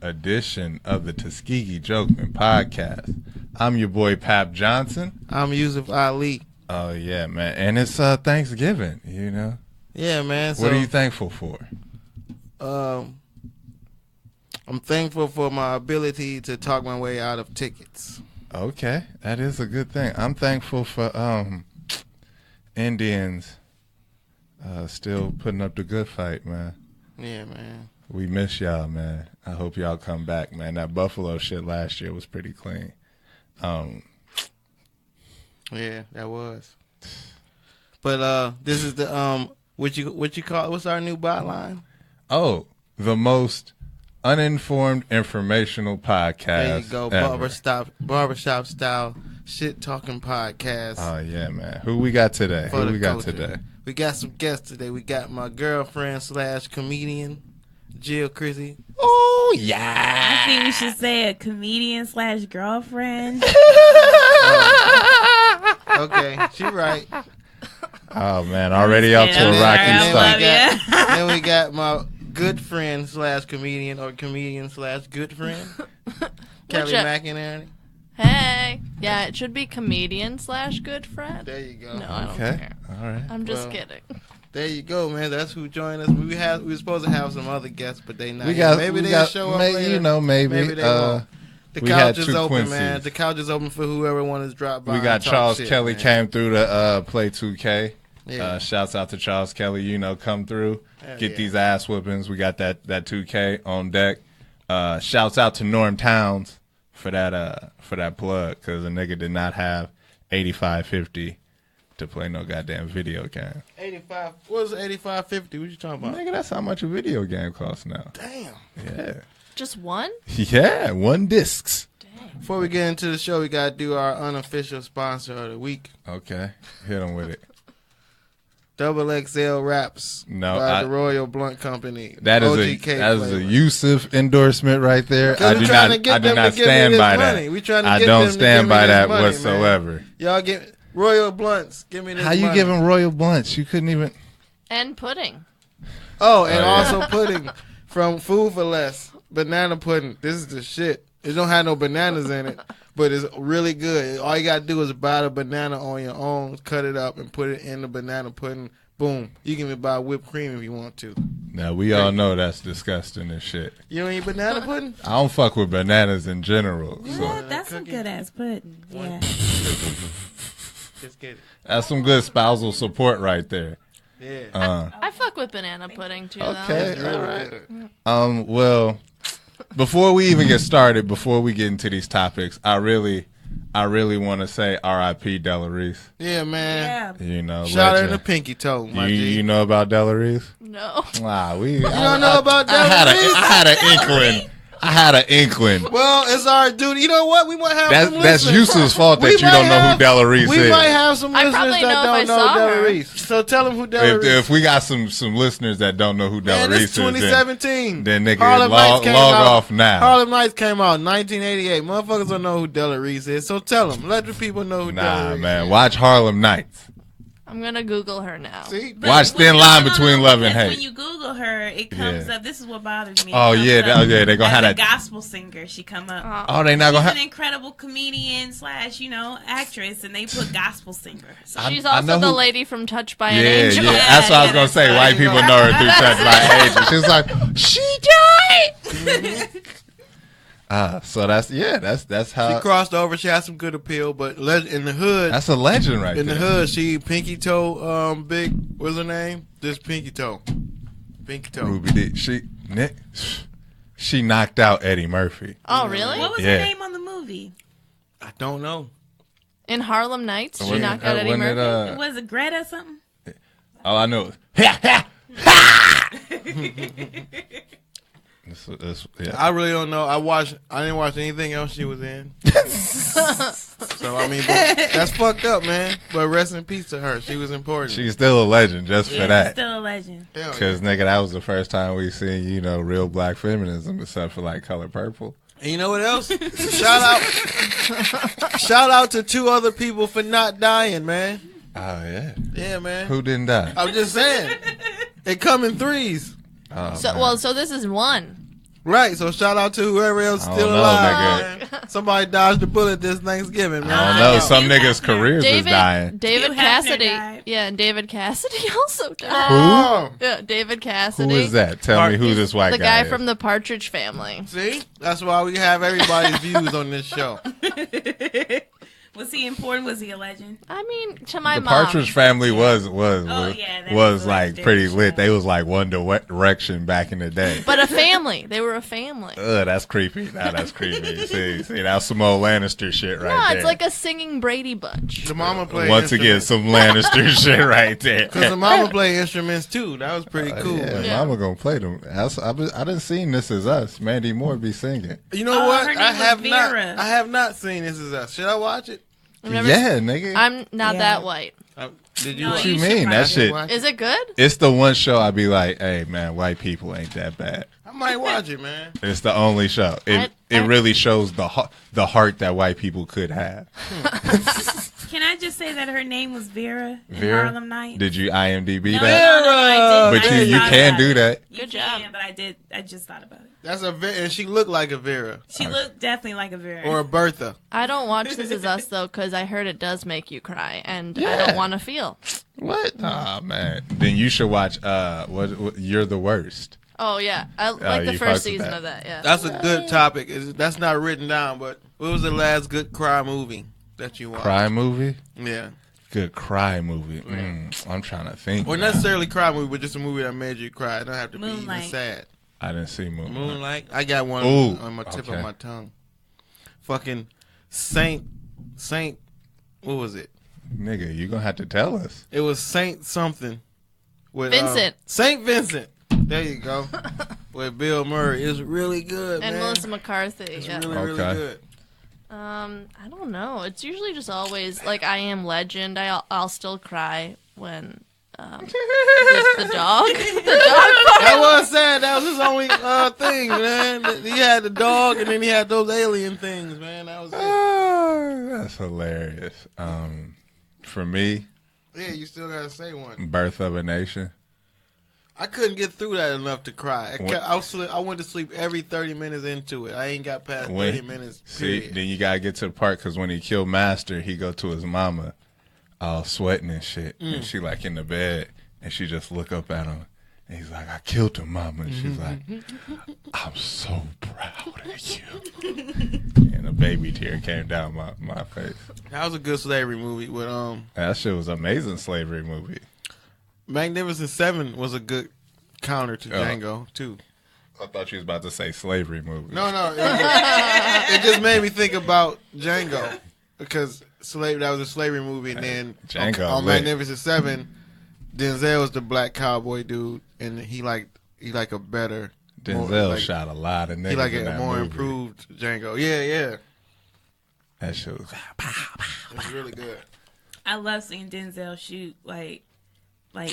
edition of the Tuskegee Jokemen podcast. I'm your boy Papp Johnson. I'm Yusuf Ali. Oh yeah, man, and it's Thanksgiving. You know. Yeah, man. What are you thankful for? I'm thankful for my ability to talk my way out of tickets. Okay, that is a good thing. I'm thankful for Indians still putting up the good fight, man. Yeah, man. We miss y'all, man. I hope y'all come back, man. That Buffalo shit last year was pretty clean. Yeah, that was. But this is the what you call, what's our new byline? Oh, the most uninformed informational podcast. There you go, ever. barbershop style shit talking podcast. Oh yeah, man. Who we got today? Who we got today? We got some guests today. We got my girlfriend / comedian, Jil Chrissie. Oh yeah. I think we should say a comedian / girlfriend. Okay, she right. Oh man, already off to a rocky start. Then we got my good friend / comedian or comedian / good friend, Kelly McInerney. Hey, yeah, it should be comedian / good friend. There you go. No, I don't care. All right. I'm just kidding. There you go, man. That's who joined us. We were supposed to have some other guests, but they not. Maybe they'll show up later. You know, maybe they won't. The couch is open, Quincy's. man. The couch is open for whoever wants to drop by. We got Charles Kelly man. came through to play 2K. Yeah. Shouts out to Charles Kelly. You know, come through, get these ass whoopings. We got that 2K on deck. Shouts out to Norm Towns for that plug, because the nigga did not have 8550 to play no goddamn video game. 85. What was 8550? What you talking about? Nigga, that's how much a video game costs now. Damn. Yeah. Just one? Yeah, 1 discs. Dang. Before we get into the show, we got to do our unofficial sponsor of the week. Okay, hit him with it. Double XL Wraps by the Royal Blunt Company. That is a Yusuf endorsement right there. I do not stand by that. I don't stand by that whatsoever. Man. Y'all get Royal Blunts. Give me this money. How you giving Royal Blunts? You couldn't even. And pudding. Oh, and also pudding from Food for Less. Banana pudding. This is the shit. It don't have no bananas in it, but it's really good. All you got to do is buy the banana on your own, cut it up, and put it in the banana pudding. Boom. You can even buy whipped cream if you want to. Now, we all know that's disgusting and shit. You don't eat banana pudding? I don't fuck with bananas in general. What? So. That's some good-ass pudding. Yeah. Just get it. That's some good spousal support right there. Yeah. I fuck with banana pudding, too, okay. though. All right. Well, before we even get started, before we get into these topics, I really want to say R.I.P. Della Reese. Yeah, man. Yeah. You know, shout out in the pinky toe, my G. You know about Della Reese? No. Wow, you don't know about Della Reese? I had an inkling. Well, it's our duty. You know what? We might have some listeners. That's Yusuf's fault that you don't know who Della Reese is. We might have some listeners that don't know Della Reese. So tell them who Della Reese is. If we got some listeners that don't know who Della Reese is, 2017. Then nigga, log off now. Harlem Nights came out in 1988. Motherfuckers don't know who Della Reese is. So tell them. Let the people know who Della Reese is. Nah, man. Watch Harlem Nights. I'm going to Google her now. See? Watch Thin Line Between Love and Hate. When you Google her, it comes up. This is what bothers me. Oh, yeah. They're going to have that. Gospel singer. She come up. Oh, they not going to have. She's an incredible comedian / actress, and they put gospel singer. So she's also the lady from Touched by an Angel. Yeah, that's what I was going to say. White people know her through Touched by an Angel. She was like, she died. So that's how she crossed over. She had some good appeal, but in the hood, that's a legend right there. In the hood, she pinky toe, big. What's her name? This pinky toe, Ruby D. She knocked out Eddie Murphy. Oh, really? What was her name on the movie? I don't know. In Harlem Nights, she knocked out Eddie Murphy. Was it Greta something? All I know is I really don't know. I didn't watch anything else she was in. So I mean, that's fucked up, man. But rest in peace to her. She was important. She's still a legend just for that. Still a legend. Because nigga, that was the first time we seen real black feminism, except for like Color Purple. And you know what else? Shout out to 2 other people for not dying, man. Oh yeah. Yeah, man. Who didn't die? I'm just saying. They come in threes. Oh, so man. so this is one. Right, so shout out to whoever else I still don't know, alive. nigga. Man. Somebody dodged the bullet this Thanksgiving, man. I don't know. Some Hugh niggas' Hefner. careers was dying. David Hugh Hefner Cassidy. died. Yeah, and David Cassidy also died. Oh. Yeah, David Cassidy. Who is that? Tell me who He's this white the guy guy is. from the Partridge Family. See? That's why we have everybody's views on this show. Was he important? Was he a legend? I mean, to my The mom. Partridge Family was yeah, that was was a like legendary pretty lit. show. They was like One Direction back in the day. But a family. They were a family. Ugh, that's creepy. Nah, that's creepy. See, that's some old Lannister shit right No, there. it's like a singing Brady Bunch. The mama played Once again, some Lannister shit right there. Because the mama played instruments too. That was pretty cool. Yeah, Yeah. Mama gonna play them. I didn't seen This Is Us. Mandy Moore be singing. You know Oh, what? her name I was have Vera. not. I have not seen This Is Us. Should I watch it? I've never Yeah, nigga. I'm not Yeah. that white. Did you? No, what watch you you should mean? watch That it. shit. Watch Is it good? It's the one show I be like, hey man, white people ain't that bad. I might watch it, man. It's the only show. It really shows the heart that white people could have. Can I just say that her name was Vera in Vera, Harlem Nights? did you IMDb No, that? no, I didn't. But I you just thought can about do it. that. You Good can, job. but I did. I just thought about it. That's and she looked like a Vera She looked definitely like a Vera. or a Bertha. I don't watch This Is Us though because I heard it does make you cry, and I Yeah. don't want to feel. What? Ah man. Then you should watch what You're the Worst. Oh yeah, I like the you first fucks with season that. of that. Yeah. That's a good topic. That's not written down, but what was the last good cry movie that you watched? Cry movie? Yeah. Good cry movie. I'm trying to think. Or now. necessarily cry movie, but just a movie that made you cry. It don't have to be even Moonlight. sad. I didn't see Moonlight. Moonlight. I got one Ooh, on my tip okay. of my tongue. Fucking Saint. What was it? Nigga, you gonna have to tell us. It was Saint something. With, Vincent. Saint Vincent. There you go. With Bill Murray. It's really good, and man. Melissa McCarthy. It's Yeah. really, really Okay. good. I don't know. It's usually just always like I Am Legend. I'll still cry when the dog. That was sad. That was his only thing, man. He had the dog, and then he had those alien things, man. That was it. That's hilarious. For me, Yeah, you still gotta say one. Birth of a Nation. I couldn't get through that enough to cry. What? I went to sleep every 30 minutes into it. I ain't got past 30 minutes. See, Period. then you gotta get to the part because when he killed Master, he go to his mama, all sweating and shit, and she like in the bed, and she just look up at him, and he's like, "I killed him, mama," and she's like, "I'm so proud of you," and a baby tear came down my face. That was a good slavery movie. With That shit was an amazing slavery movie. Magnificent Seven was a good counter to Oh. Django too. I thought you was about to say slavery movie. No, it just made me think about Django because that was a slavery movie, and then Django on lit. Magnificent Seven, Denzel was the black cowboy dude, and he like a better Denzel shot a lot of niggas. He like in a that more movie. improved Django. Yeah, That shit was. it's really good. I love seeing Denzel shoot like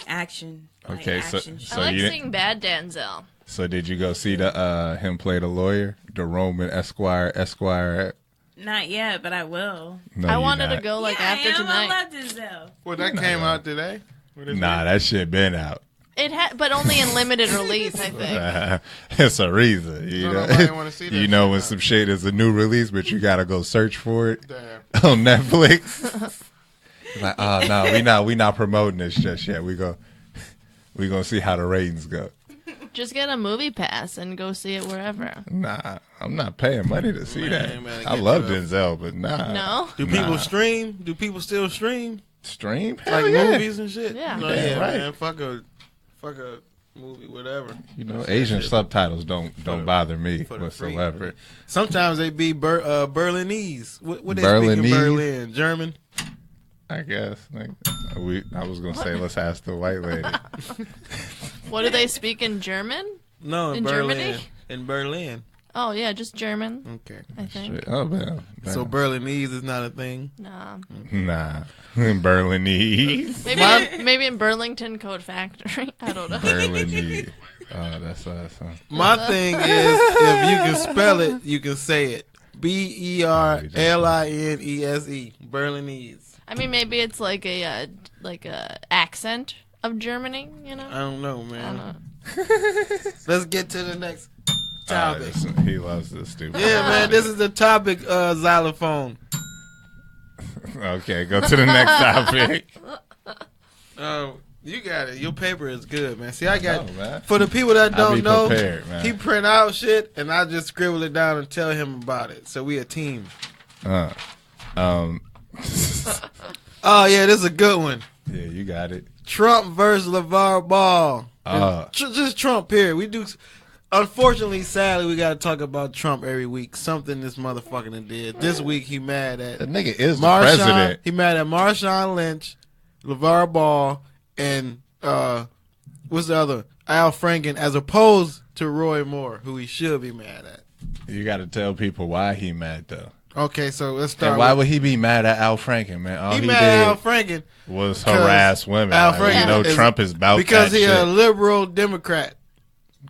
action. Okay, like so- action so I like you- seeing bad Denzel. So did you go see the him play the lawyer, the Roman Esquire? Not yet, but I will. No, I you wanted not. to go like yeah, after I am. tonight. I love Denzel. Well, that came out today. What is Nah, it? that shit been out. It had, but only in limited release, I think. It's a reason, you So know. nobody wanna see that You know shit, when huh? some shit is a new release, but you gotta go search for it Damn. on Netflix. Like, oh no, we not promoting this just yet. We gonna see how the ratings go. Just get a movie pass and go see it wherever. Nah, I'm not paying money to see Man, that. get I love you a- Denzel, but nah. No? Do people stream? Do people still stream Stream? Hell like yeah. movies and shit? Yeah. No, Yeah, yeah, right. man. Fuck a movie, whatever. You know, Asian subtitles don't bother me for the free. whatsoever. Sometimes they be Berlinese. What they speak in Berlinese? Berlin? German. I guess. Like, I was gonna say, let's ask the white lady. What do they speak in German? No, in In Berlin. Germany? In Berlin. Oh, yeah, just German, Okay. I think. Shit. Oh man. So Berlinese is not a thing. Nah. Nah, Berlinese. Maybe in Burlington Code Factory. I don't know. Berlinese. Oh, that's us. Huh? My thing is, if you can spell it, you can say it. Berlinese. Berlinese. I mean, maybe it's like a accent of Germany, you know? I don't know, I man. don't know. Let's get to the next topic. He loves this stupid. Yeah, man, this is the topic, xylophone. Okay, go to the next topic. You got it. Your paper is good, man. See, I got man. for the people that don't know, prepared, man. he print out shit, and I just scribble it down and tell him about it. So we a team. Oh yeah, this is a good one. Yeah, you got it. Trump versus LeVar Ball. Just Trump. Period. We do. Unfortunately, sadly, we got to talk about Trump every week. Something this motherfucker done did. This week, he mad at the nigga is the president. He mad at Marshawn Lynch, LeVar Ball, and what's the other? Al Franken, as opposed to Roy Moore, who he should be mad at. You got to tell people why he mad though. Okay, so let's start. And why would he be mad at Al Franken, man? All he mad at Al Franken was harass women. Al Franken Trump is about because that he shit. a liberal Democrat,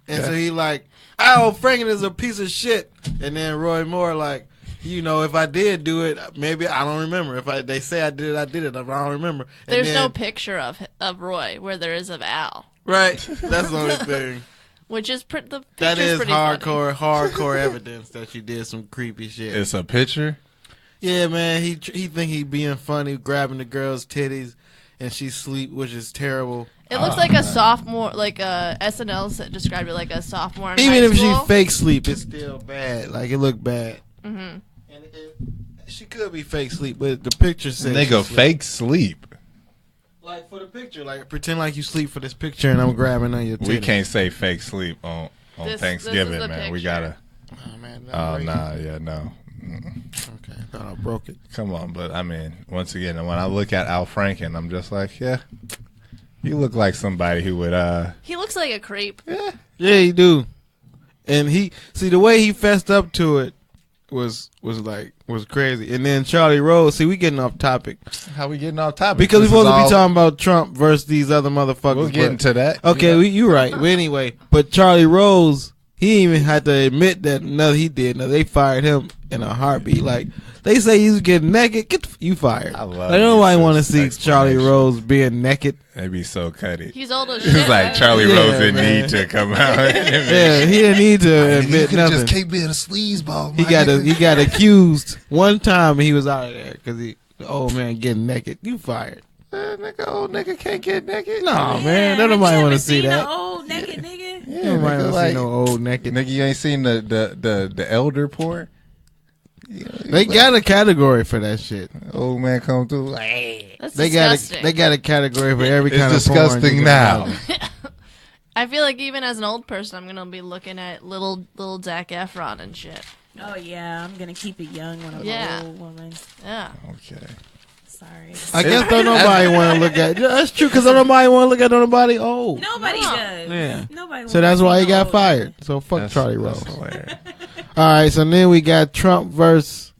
and so he like Al Franken is a piece of shit, and then Roy Moore like, if I did do it, maybe I don't remember. If they say I did it, I did it. If I don't remember. And There's no picture of Roy where there is of Al. Right, that's the only thing. Which is the that is pretty hardcore evidence that you did some creepy shit. It's a picture. Yeah, man. He think he being funny, grabbing the girl's titties, and she sleep, which is terrible. It looks like a sophomore, like SNL described it like a sophomore in Even high if school. she fake sleep, it's still bad. Like it looked bad. Mm-hmm. And she could be fake sleep, but the picture says Nigga, fake sleep. Like for the picture, like pretend like you sleep for this picture, and I'm grabbing on your titties. We can't say fake sleep on Thanksgiving, this man. picture. We gotta. Oh man. Oh nah, yeah, no. Okay, I thought I broke it. Come on, but I mean, once again, when I look at Al Franken, I'm just like, yeah, you look like somebody who would. He looks like a creep. Yeah, he do. And the way he fessed up to it was crazy. And then Charlie Rose, we getting off topic. How we getting off topic? Because we're supposed to be talking about Trump versus these other motherfuckers. We'll get into that. Okay, you right. But anyway, but Charlie Rose, he even had to admit that he did. No, they fired him in a heartbeat. Like they say he was getting naked. You fired. I love nobody want to see Charlie Rose being naked. They'd be so cutty. He's old as shit. It's like Charlie Rose didn't need to come out. Yeah, he didn't need to admit nothing. Just can't be a sleazeball. He got accused one time and he was out of there because the old man getting naked. You fired. Old nigga can't get naked. No, man, nobody want to see that. Old naked nigga. Yeah, nobody want to see no old naked. Nigga, you ain't seen the elder porn? They got a category for that shit. Old man come through like, hey. That's They disgusting. got a category for every kind of It's porn. disgusting now. I feel like even as an old person, I'm gonna be looking at little Zac Efron and shit. Oh yeah, I'm gonna keep it young when I'm an old woman. Yeah. Okay. Sorry. I guess don't nobody want to look at. That's true because don't nobody want to look at nobody old. Nobody does. Yeah. Nobody. So that's why he got old. fired. So fuck That's Charlie Rose. hilarious. All right, so then we got Trump versus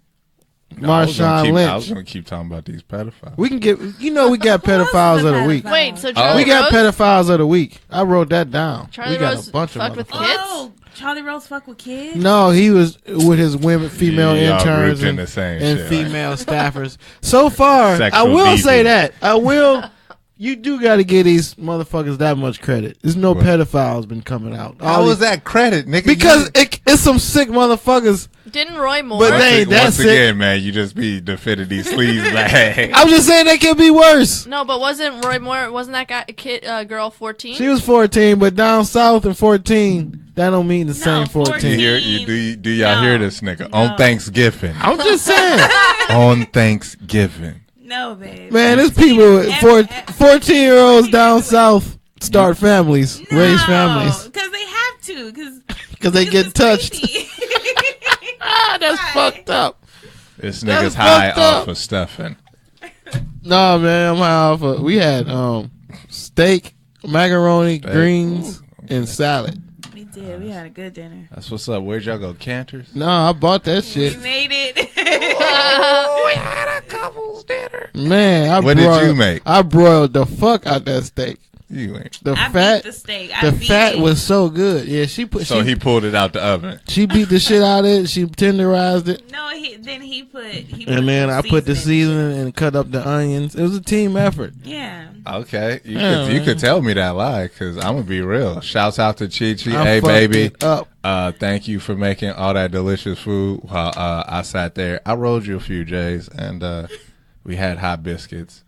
Marshawn I was Lynch. gonna keep talking about these pedophiles. We can get, we got pedophiles of the week. Wait, so Charlie We got Rose? pedophiles of the week. I wrote that down. Charlie we got Rose a bunch of fucked with motherfuckers. kids? Oh, Charlie Rose fuck with kids? No, he was with his female Yeah, y'all interns grouped in and, the same and shit, female staffers. So far, Sexual I will say deviant. that. I will. You do got to give these motherfuckers that much credit. There's no What? pedophiles been coming out. How was that credit, nigga? Because it's some sick motherfuckers. Didn't Roy Moore? But they ain't that once sick. again, man, you just be defending these sleeves back. I'm just saying they could be worse. No, but wasn't Roy Moore? Wasn't that girl 14? She was 14, but down south and 14, that don't mean the same 14. Do y'all hear this nigga on Thanksgiving? I'm just saying. On Thanksgiving. No, babe. Man, there's people with 14-year-olds down south start families, raise families. Because they have to. Because they get touched. That's fucked up. This That's nigga's high fucked up. off of stuffing. No, man, I'm high off of. We had steak, macaroni, greens, and salad. We did. We had a good dinner. That's what's up. Where'd y'all go? Cantor's? No, I bought that shit. We made it. We had a couple's dinner. Man, What did you make? I broiled the fuck out that steak. You ain't. The I fat, beat the steak. the fat was so good. Yeah, she put. So he pulled it out the oven. She beat the shit out of it. She tenderized it. No, he put. And then I put the seasoning and cut up the onions. It was a team effort. Yeah. Okay, you could tell me that lie because I'm gonna be real. Shouts out to Chi Chi. Hey fucked baby, it up. thank you for making all that delicious food while I sat there. I rolled you a few J's and we had hot biscuits.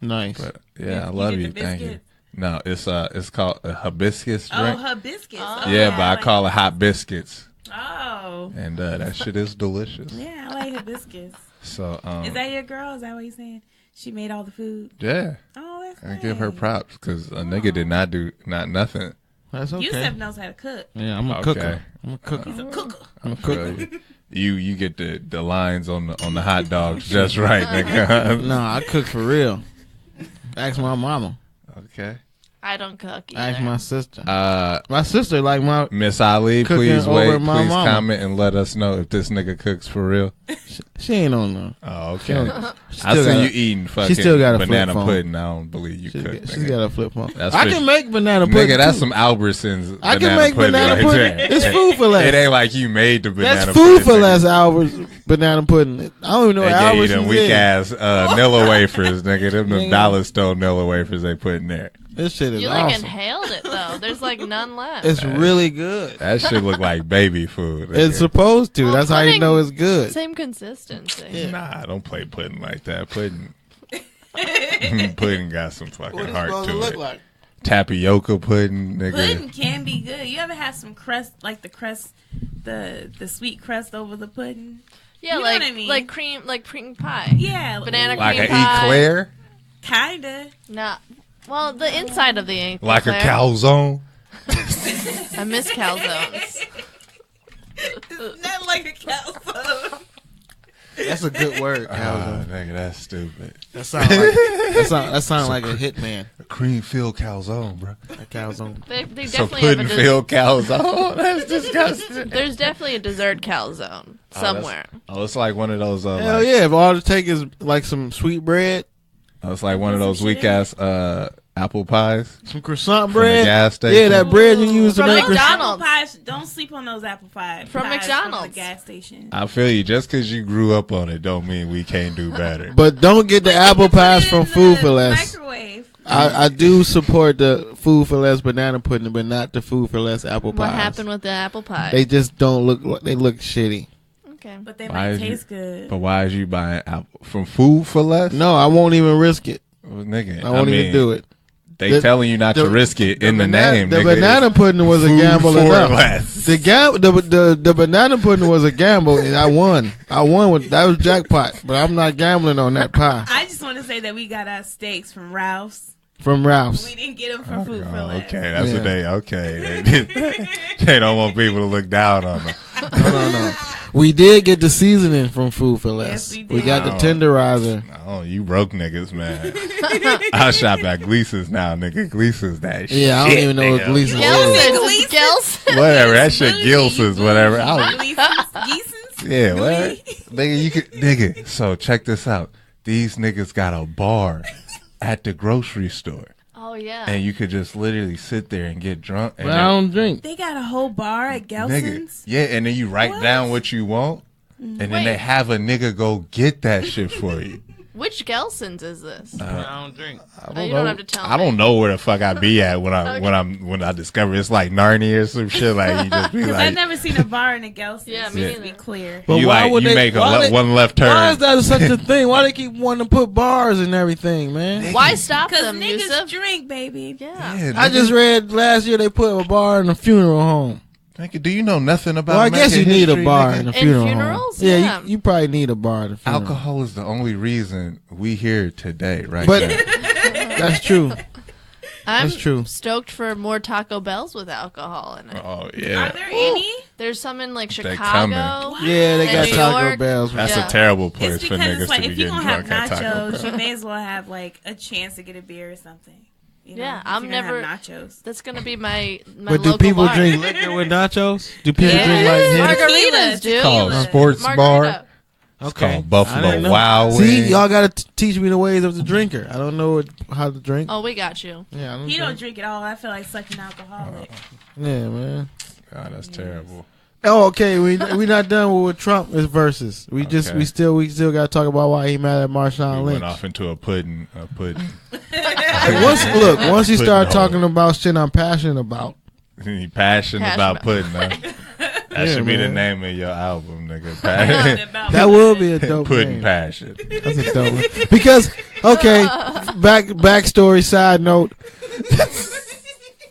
Nice. But yeah, I love you. Thank you. No, it's called a hibiscus drink. Oh, hibiscus. Oh. Oh, Yeah, but I call it hot biscuits. Oh. And that shit is delicious. Yeah, I like hibiscus. So Is that your girl? Is that what you're saying? She made all the food. yeah, Oh, that's I nice. give her props because a nigga did not do nothing. That's okay. Yusuf knows how to cook. Yeah, I'm a Okay. cooker. I'm a cooker. He's a cooker. I'm a Feel cooker. you get the lines on the hot dogs just right, nigga. No, I cook for real. Ask my mama. Okay. I don't cook either. Ask my sister. My sister like my. Miss Ali, Cooking please over wait. my Please mama. comment and let us know if this nigga cooks for real. She ain't on no. Oh, She okay. don't- she I still see got you a- eating fucking still got a flip banana phone. pudding. I don't believe you She's cook. got, she's nigga. got a flip phone. That's I for- can make banana pudding. Nigga, that's too. some Albertsons. I can banana make pudding banana right pudding. there. It's food for less. It ain't like you made the banana That's pudding. food for nigga. less. Albert's banana pudding. I don't even know They what gave you Albert's them is. weak ass Nilla wafers, nigga. Them Nigga. dollar store Nilla wafers they put in there. This shit is You like awesome. inhaled it though. There's like none left. It's really good. That shit look like baby food. nigga. It's supposed to. Well, That's how you pudding- know it's good. Same consistency. Yeah. Nah, don't play pudding like that. Pudding, pudding got some fucking heart to it. like? Tapioca pudding, nigga. Pudding can be good. You ever have some crust, like the crust, the sweet crust over the pudding? Yeah, You know like what I mean? like cream pie. Yeah, Banana Like cream an pie. eclair, Kinda. Nah. Well, the inside of the eclair. like a calzone. I miss calzones. Not like a calzone. That's a good word. Ah, nigga, that's stupid. That sounds like that sound like a hitman. A cream filled calzone, bro. A calzone. They So definitely have a pudding filled calzone. That's disgusting. There's definitely a dessert calzone somewhere. Oh, it's like one of those. Hell like, yeah! If all it take is like some sweet bread, it's like one of those weak ass apple pies. some croissant From the bread. gas station. Yeah, that bread you use to From make Those croissant. McDonald's. apple pies, don't sleep on those apple pies. From pies McDonald's. From the gas station. I feel you. Just because you grew up on it, don't mean we can't do better. But don't get the apple pies from Food for Less. Microwave. I do support the Food for Less banana pudding, but not the Food for Less apple pies. What happened with the apple pie? They just don't look. They look shitty. Okay. But they Why might is you- taste good. But why is you buying apple from Food for Less? No, I won't even risk it. Well, nigga, I won't even do it. They The- telling you not to risk it in the name. The nigga. banana pudding was a Food gamble for enough. less. The banana pudding was a gamble, and I won. That was jackpot. But I'm not gambling on that pie I just want to say that we got our steaks from Ralph's. from Ralph's. We didn't get them from Food for Oh, Less. okay, that's Yeah. what they. Okay, they don't want people to look down on them. No. We did get the seasoning from Food for Less. Yes, we we did. got the tenderizer. Oh, you broke niggas, man. I shop at Gleason's now, nigga. Gleason's that shit. Yeah, I don't even know what nigga. Gleason is. Gelson's. Gelson's. Whatever, that shit Gilson's, whatever. Geeson's? Yeah, what? Nigga, you could, nigga. So check this out. These niggas got a bar at the grocery store, Oh yeah. and you could just literally sit there and get drunk. And But I don't drink. They got a whole bar at nigga, Gelson's? yeah, and then you write What? down what you want, and then Wait. they have a nigga go get that shit for you. Which Gelson's is this? I don't drink. I you don't have to tell I me. don't know where the fuck I be at when I discover it's like Narnia or some shit. Like you just be Because like, I've never seen a bar in a Gelson's. Yeah, just me to neither. be clear. But you why like would you they- make why they- one left turn. Why is that such a thing? Why they keep wanting to put bars and everything, man? Why stop Because them, niggas Yusuf? drink, baby. Yeah. Yeah, I just read last year they put a bar in a funeral home. nigga, do you know nothing about? Well, I guess you American need a history, bar nigga? in a In funeral home. funerals? Yeah, Yeah. You probably need a bar at a funeral. Alcohol is the only reason we here today, right? But there. that's true. I'm That's true. stoked for more Taco Bells with alcohol in it. Oh Are yeah, there any? There's some in like They Chicago. Yeah, they In got New Taco York. Bells. that's Yeah. a terrible place It's for because niggas it's like to be if you're getting going to have drunk at Taco nachos, Bell. you may as well have like a chance to get a beer or something. You know, Yeah, if I'm you're gonna never- have nachos. That's gonna be my But do local people bar. drink liquor with nachos? Do people Yeah. drink like Hennessy? Margaritas, dude? Called Tequila. sports bar. Margarita. It's called Buffalo Wild Wings. See, y'all gotta teach me the ways of the drinker. I don't know how to drink. Oh, we got you. Yeah, He don't drink at all. I feel like such an alcoholic. Yeah, man. God, that's terrible. Oh, okay. We not done with Trump is versus. We still got to talk about why he mad at Marshawn Lynch. Went off into a pudding. Once you start talking about shit I'm passionate about. He passionate about pudding. Huh? That should be the name of your album, nigga. That will be a dope pudding name. passion. That's a dope one. Because backstory side note.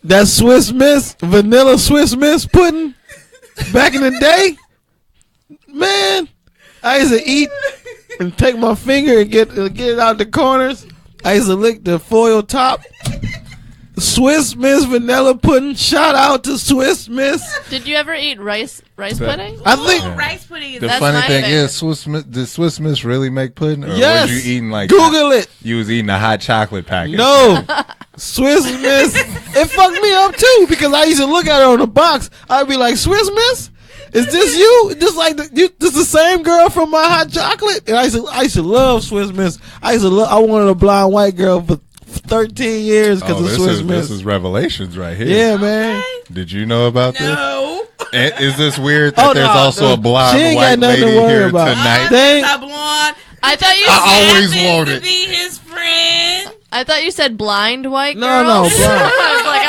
That Swiss Miss, vanilla Swiss Miss pudding, back in the day, man, I used to eat and take my finger and get it out the corners. I used to lick the foil top. Swiss Miss vanilla pudding. Shout out to Swiss Miss. Did you ever eat rice pudding? I think rice pudding is the That's funny my thing favorite. is, did Swiss Miss really make pudding? Or Yes. was you eating like Google it. You was eating a hot chocolate packet. No. Swiss Miss. It fucked me up too because I used to look at her on the box. I'd be like, Swiss Miss? Is this you? Just like this the same girl from my hot chocolate? And I used to love Swiss Miss. I wanted a blonde white girl for 13 years because of Swiss Miss. This is revelations right here. Yeah, man. Did you know about this? No. And is this weird that there's also a blonde she ain't white got nothing lady to worry here about. tonight? A blonde. I thought you I always happens wanted. to be his friend. I thought you said blind white girl. No, blind. I was like,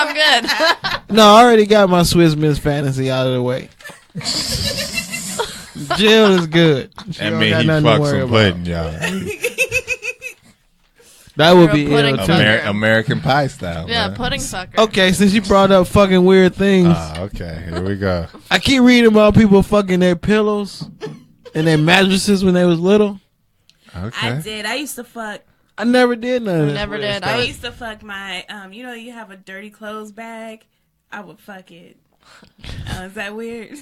I'm good. No, I already got my Swiss Miss fantasy out of the way. Jill is good. She I don't mean, got he nothing to fucks worry some about. pudding, y'all. That would You're a be pudding ill too. fucker. American Pie style. Yeah, man. pudding sucker. Okay, since you brought up fucking weird things, Okay, here we go. I keep reading about people fucking their pillows and their mattresses when they was little. Okay. I did. I used to fuck. I never did none of that. Never weird did. stuff. I used to fuck my. You have a dirty clothes bag. I would fuck it. Is that weird?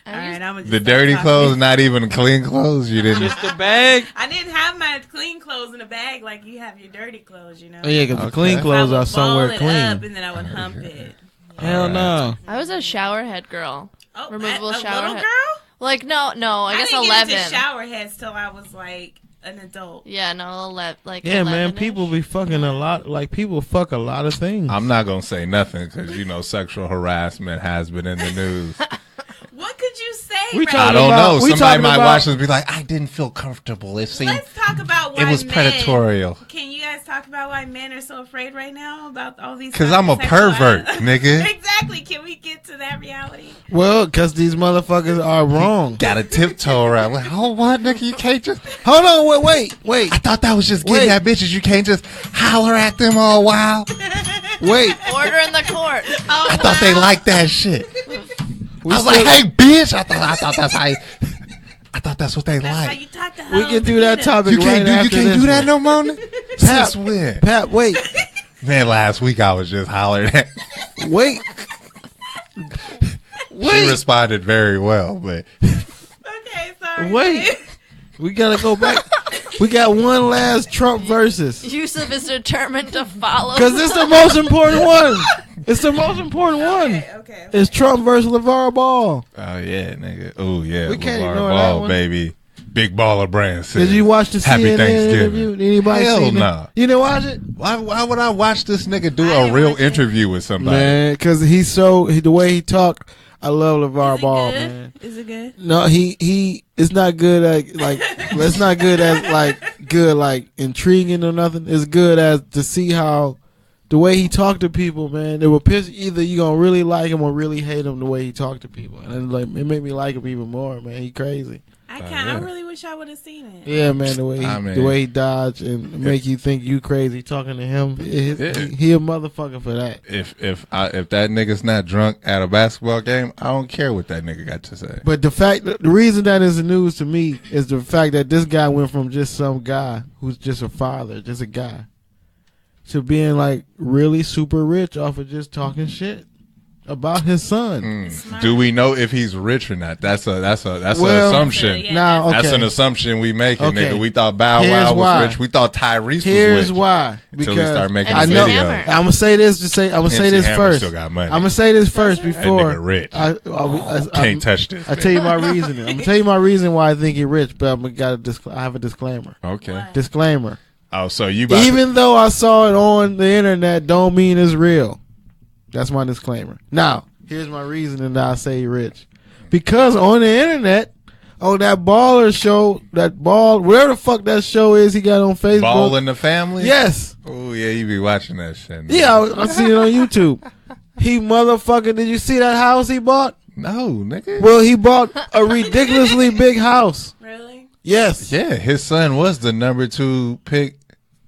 All right, I'm The dirty clothes, not even clean clothes. You didn't. Just the bag. I didn't have my clean clothes in a bag like you have your dirty clothes. You know. Oh, yeah, because the Okay. clean I clothes would are ball somewhere it clean. up and then I would hump it. Hell no. I was a shower head girl. Oh, Removable a shower little head. girl? Like no, I guess didn't 11. Get into shower heads till I was like an adult. Yeah, no, like Yeah, man, 11-ish. people be fucking a lot. Like, people fuck a lot of things. I'm not gonna say nothing because sexual harassment has been in the news. What could you say? We right talking I now? don't know. we Somebody talking might about- watch this and be like, I didn't feel comfortable. It seemed Let's talk about why it was men- predatorial. Can you guys talk about why men are so afraid right now about all these? Because I'm a sexual- pervert, nigga. Exactly. Can we get to that reality? Well, because these motherfuckers are wrong. Got to tiptoe around. Like, oh, what, nigga? You can't just. Hold on, wait. I thought that was just getting Wait. at bitches. You can't just holler at them all wild. Wait. Order in the court. I thought they liked that shit. We I was still- like, hey, bitch. I thought that's how. I thought that's what they That's how like. you talk to We hoes can do that and topic You right can't do. You after can't this do that one. no more. Since when? Pat, wait. Man, last week I was just hollering at. Wait. She responded very well, but Okay, sorry. Wait. We gotta go back. We got one last Trump versus. Yusuf is determined to follow. Because it's the most important one. It's the most important one. Okay. It's Trump versus LeVar Ball. oh yeah, nigga. Oh yeah, We can't LeVar ignore that Ball, one. baby. Big baller brand. Did you watch the Happy CNN Thanksgiving. interview? Did anybody Hell see nah. it? You didn't watch it? Why would I watch this nigga do I a didn't real watch it. interview with somebody? Man, because the way he talk, I love LeVar Is it Ball, good? man. Is it good? No, he it's not good at it's not good at intriguing or nothing. It's good as to see how the way he talk to people, man. It will piss either you gonna really like him or really hate him the way he talk to people, and it made me like him even more, man. He crazy. I yeah. really wish I would have seen it. Yeah, man. The way the way he dodge and make you think you crazy talking to him. He a motherfucker for that. If that nigga's not drunk at a basketball game, I don't care what that nigga got to say. But the reason that is the news to me is the fact that this guy went from just some guy who's just a father, just a guy, to being like really super rich off of just talking shit. about his son. Do we know if he's rich or not? That's an Well, assumption. Yeah. Now, okay. That's an assumption we making, Okay. nigga. We thought Bow Here's Wow was why. rich. We thought Tyrese Here's was rich. why. Until Because we start making I the know. video. Hammer. I'm gonna say this. I'm gonna say MC this Hammer first. still got money. I'm gonna say this first before nigga rich. I Can't touch this. I tell you my reasoning. I'm gonna tell you my reason why I think he's rich, but I have a disclaimer. Okay. What? Disclaimer. Oh, so you about Even though I saw it on the internet, don't mean it's real. That's my disclaimer. Now, here's my reasoning that I say he's rich. Because on the internet, on that baller show, whatever the fuck that show is he got on Facebook. Ball in the Family? Yes. Oh, yeah, you be watching that shit. Man. Yeah, I seen it on YouTube. He motherfucking, did you see that house he bought? No, nigga. Well, he bought a ridiculously big house. Really? Yes. Yeah, his son was the number 2 pick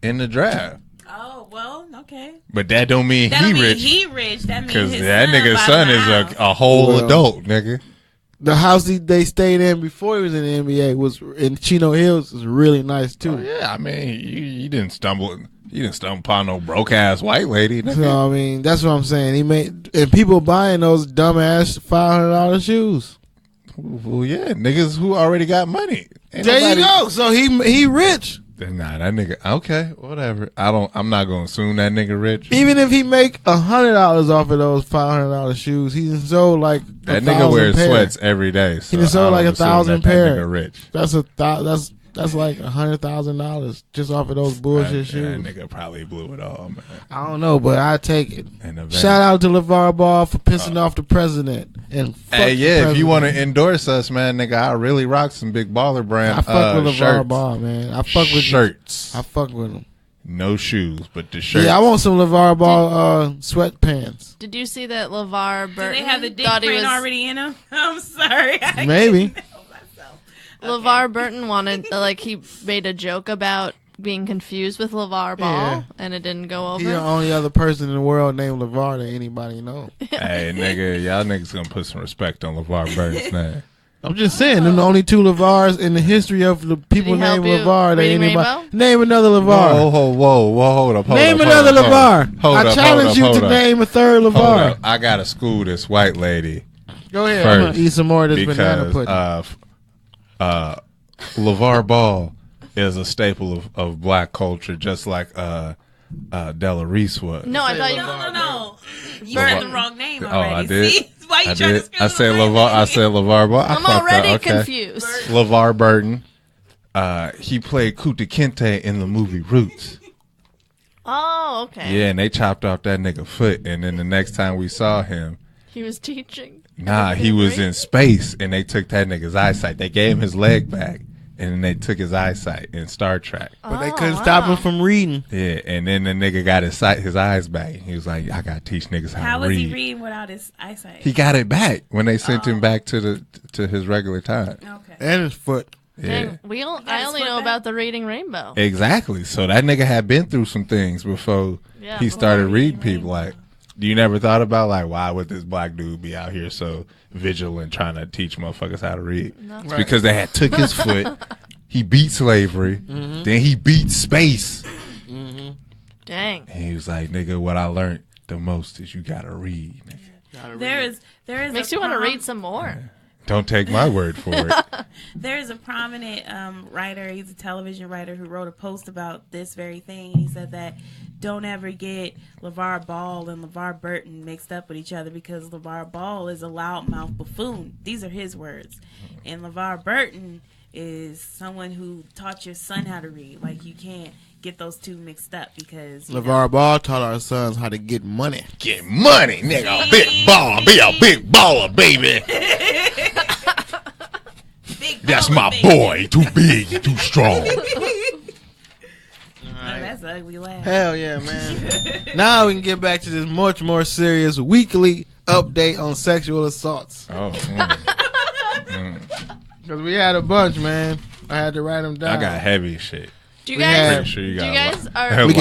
in the draft. Oh, well, okay. But that don't mean That he mean rich. he rich. That means Because his that nigga's bought son him is house. a whole Well, adult, nigga. The house they stayed in before he was in the NBA was in Chino Hills is really nice too. Oh, yeah, I mean, you didn't stumble upon no broke ass white lady. Nigga. So I mean, that's what I'm saying. He made and people buying those dumbass $500 shoes. Well, yeah, niggas who already got money. Ain't There you nobody- go. So he rich. Nah, that nigga. Okay, whatever. I'm not gonna assume that nigga rich. Even if he make $100 off of those $500 shoes, he done sold like That 1,000 nigga wears pair. sweats every day. So He done sold I like don't assume 1,000 that pair. Nigga rich. That's like $100,000 just off of those bullshit That shoes. nigga probably blew it all, man. I don't know, but I take it. In the van. Shout out to LeVar Ball for pissing off the president. And fuck Hey, the yeah, if you president. want to endorse us, man, nigga, I really rock some Big Baller brand. I fuck with LeVar shirts. Ball, man. I fuck with shirts. I fuck with him. No shoes, but the shirts. Yeah, I want some LeVar Ball sweatpants. Did you see that LeVar Do Burton they have the dick thought he print was already in them? I'm sorry. I Maybe. can't help myself. LeVar Burton wanted he made a joke about being confused with LeVar Ball Yeah. and it didn't go He's the over. only other person in the world named LeVar that anybody know. Hey, nigga, y'all niggas gonna put some respect on LeVar Burton's name. I'm just saying, them the only two LeVars in the history of the people he help named you LeVar that reading anybody. Rainbow? Name another LeVar. Whoa, hold up. Name hold another up, hold up. LeVar. Hold I up, challenge hold you up, to hold up. name a third Hold LeVar. up. I gotta school this white lady Go ahead. I'm first gonna eat some more of this banana because pudding. LeVar Ball is a staple of black culture, just like Della Reese was. No, I thought you No. You Burton. said the wrong name Oh, already. I did. See? Why you I trying did. to screw I said the LeVar. right I name? said LeVar Ball. I'm fucked up. already Okay. confused. LeVar Burton. He played Kunta Kinte in the movie Roots. Oh, okay. Yeah, and they chopped off that nigga foot, and then the next time we saw him, He was teaching. nah, he was in space, and they took that nigga's eyesight. They gave him his leg back, and then they took his eyesight in Star Trek. But they couldn't stop him from reading. Yeah, and then the nigga got his eyes back. He was like, I gotta teach niggas how How to was read. he reading without his eyesight? He got it back when they sent him back to his regular time. Okay. And his foot. Yeah. Dang, I his only foot know back? about the Reading Rainbow. Exactly. So that nigga had been through some things before Yeah, he before started Reading reading people. Rainbow. Like, you never thought about like why would this black dude be out here so vigilant trying to teach motherfuckers how to read? No. It's because they had took his foot. He beat slavery. Then he beat space. Dang. And he was like, nigga, what I learned the most is you gotta read. Nigga. There is Makes a you want to read some more. Don't take my word for it. There is a prominent writer. He's a television writer who wrote a post about this very thing. He said that don't ever get LeVar Ball and LeVar Burton mixed up with each other because LeVar Ball is a loudmouth buffoon. These are his words. And LeVar Burton is someone who taught your son how to read. Like, you can't get those two mixed up because you know, LeVar Ball taught our sons how to get money. Get money, nigga. Big baller. Be a big baller, baby. big That's baller, my baby. boy. Too big, too strong. Oh, that's an ugly laugh. Hell yeah, man. Now we can get back to this much more serious weekly update on sexual assaults. Oh, Because we had a bunch, man. I had to write them down. I got heavy shit. Do you We guys? had- Pretty sure you Do got you a guys lot. are? We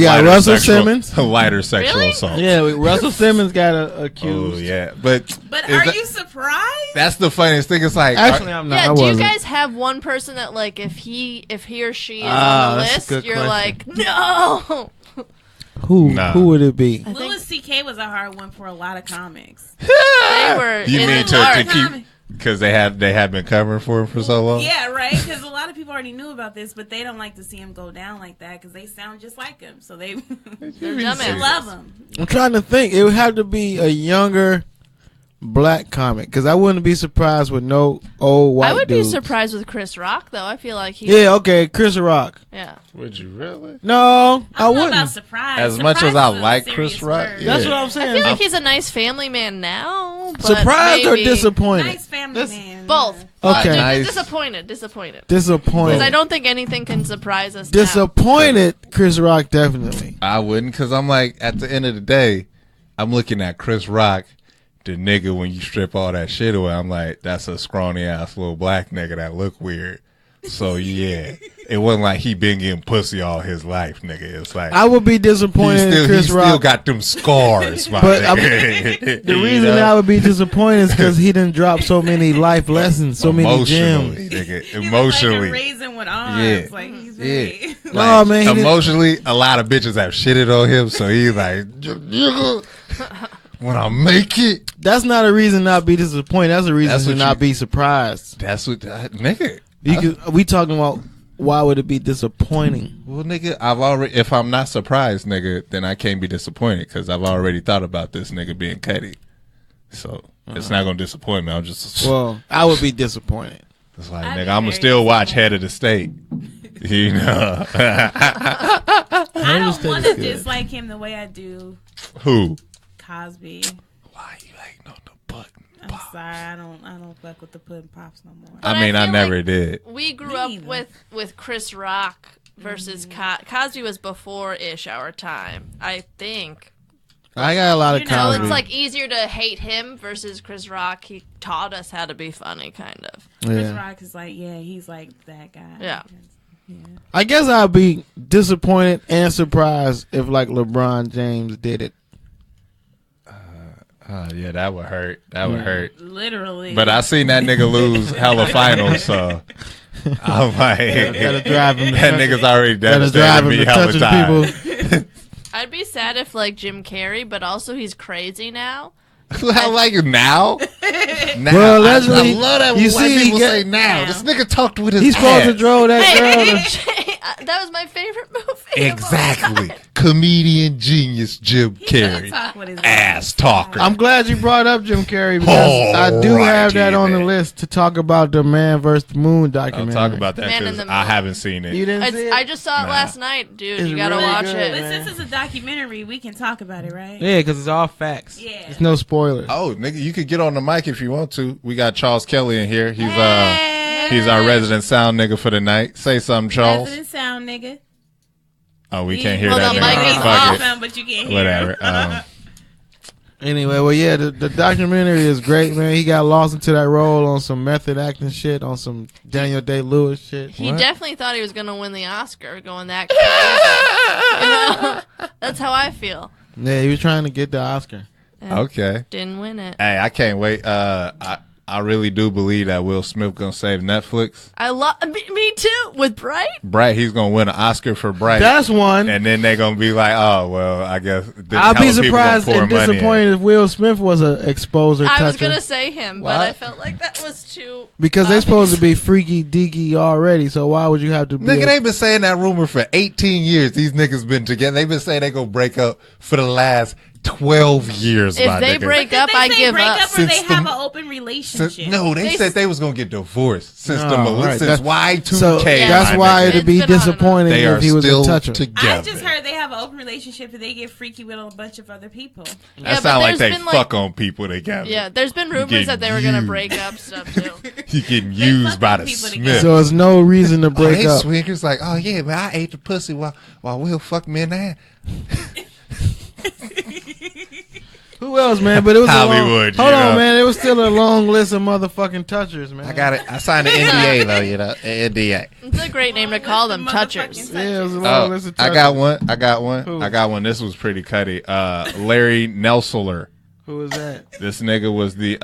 got Lighter Russell sexual- Simmons. Lighter sexual Really? assault. Yeah, Russell Simmons got Oh accused. yeah, but But is are that- you surprised? That's the funniest thing. It's like Actually, I'm not. Yeah. I Do you wasn't. guys have one person that like if he or she is Ah, on the that's a list, good you're question. like no? Who? Nah. Who would it be? Louis C.K. was a hard one for a lot of comics. They were. You in mean the to dark. keep because they had been covering for him for so long? Yeah, right. Because a lot of people already knew about this, but they don't like to see him go down like that because they sound just like him. So they love him. I'm trying to think. It would have to be a younger black comic because I wouldn't be surprised with no old white I would dudes. be surprised with Chris Rock, though. I feel like he. Yeah, okay, Chris Rock. Yeah. Would you really? No, I I'm not wouldn't. about surprise. As much as Surprise I is a like serious Chris Rock, word. That's yeah. what I'm I saying. feel like he's a nice family man now. But Surprised or maybe- disappointed? Nice family man. Both. Okay. Nice. Disappointed. Because Disappointed. I don't think anything can surprise us now. Disappointed. Chris Rock definitely. I wouldn't, because I'm like, at the end of the day, I'm looking at Chris Rock, the nigga, when you strip all that shit away, I'm like, that's a scrawny ass little black nigga that look weird. So yeah, it wasn't like he been getting pussy all his life, nigga. It's like I would be disappointed in Chris he Rock. still got them scars, my But nigga. the reason I would be disappointed is because he didn't drop so many life lessons, so many gems. nigga, He's emotionally. like a raisin with arms. Yeah. Like he's Yeah. really. Like, No, man, he didn't- emotionally, a lot of bitches have shitted on him, so he's like, nigga, when I make it, That's not a reason not be disappointed. That's a reason That's to what not you- be surprised. that's what, nigga. We talking about why would it be disappointing? Well, nigga, if I'm not surprised, nigga, then I can't be disappointed because I've already thought about this nigga being Cuddy. So it's not gonna disappoint me. I'm just Well, I would be disappointed. it's like, I'd nigga, be I'm gonna very still watch disappointed. Head of the State. You know I don't State want is to good. dislike him the way I do who? Cosby. Why you hating on the button? I'm sorry, I don't fuck with the pudding pops no more. I mean, I feel never like did. We grew Me up either. with Chris Rock versus Cosby was before-ish our time, I think. I got a lot of You know, So Cosby. it's like easier to hate him versus Chris Rock. He taught us how to be funny, kind of. Chris yeah. Rock is like, yeah, he's like that guy. Yeah. I guess I'd be disappointed and surprised if like LeBron James did it. Yeah, that would hurt. That would hurt. Literally. But I seen that nigga lose hella finals, so I'm like, That'll drive him. that nigga's already That'll drive devastated him me to hella touching time. people. I'd be sad if like Jim Carrey, but also he's crazy now. Like now? Now. Well, allegedly, I love that when you white see, he people get- say now. This nigga talked with his He's supposed to ass. draw that girl. Hey, that was my favorite movie. of all Exactly. time. Comedian genius Jim He does Carrey. talk with his Ass talker. I'm glad you brought up Jim Carrey because I do have that on the list to talk about the Man vs. the Moon I'll documentary. talk about that Man in because the I Moon. haven't seen it. You didn't see it? I just saw it Nah. last night, dude. It's You gotta really watch good, it. But man. since it's a documentary, we can talk about it, right? Yeah, because it's all facts. Yeah. It's no spoilers. Oh, nigga, you could get on the mic if you want to. We got Charles Kelly in here. Hey. He's our resident sound nigga for the night. Say something, Charles. Resident sound nigga. Oh, we can't hear Well, that the nigga. mic is Fuck off it. him, but you can't hear Whatever. him. Anyway, well, yeah, the documentary is great, man. He got lost into that role on some method acting shit, on some Daniel Day-Lewis shit. He What? definitely thought he was gonna win the Oscar, going that crazy. You know? That's how I feel. Yeah, he was trying to get the Oscar. Okay. Didn't win it. Hey, I can't wait. I really do believe that Will Smith gonna save Netflix. I love me too with Bright. Bright, he's gonna win an Oscar for Bright. That's one. And then they're gonna be like, oh well, I guess I'll be surprised and disappointed. disappointed if Will Smith was an exposer I was toucher. gonna say him, but What? I felt like that was too. Because they're supposed to be freaky deaky already, so why would you have to be Nigga, they've been saying that rumor for 18 years. These niggas been together. They've been saying they gonna break up for the last 12 years. If my they nigga. break Did up, they I say give break up. up or they Since the- have an open relationship? No, they They said s- they was gonna get divorced since Oh, right. since That- Y2K. So Yeah. that's my why nigga. it'd be It's been on and on. disappointing They are if he was still a toucher. together. I just heard they have an open relationship and they get freaky with a bunch of other people. That Yeah, but sound like there's they been, fuck on people together. Yeah, there's been rumors getting that they were gonna used. break up stuff too. You getting They used fuck by with the people Smith. together. So there's no reason to Oh, break they up. swingers like, oh yeah, man, I ate the pussy while Will fucked me in the ass. Who else, man? But it was Hollywood, A long, hold you on, know. man. It was still a long list of motherfucking touchers, man. I got it. I signed an NDA though, you know, NDA. It's a great name to call them, touchers. Yeah, it was a long Oh, list of touchers. I got one. I got one. Who? I got one. This was pretty cutty. Larry Nelsoler. Who was that? This nigga was the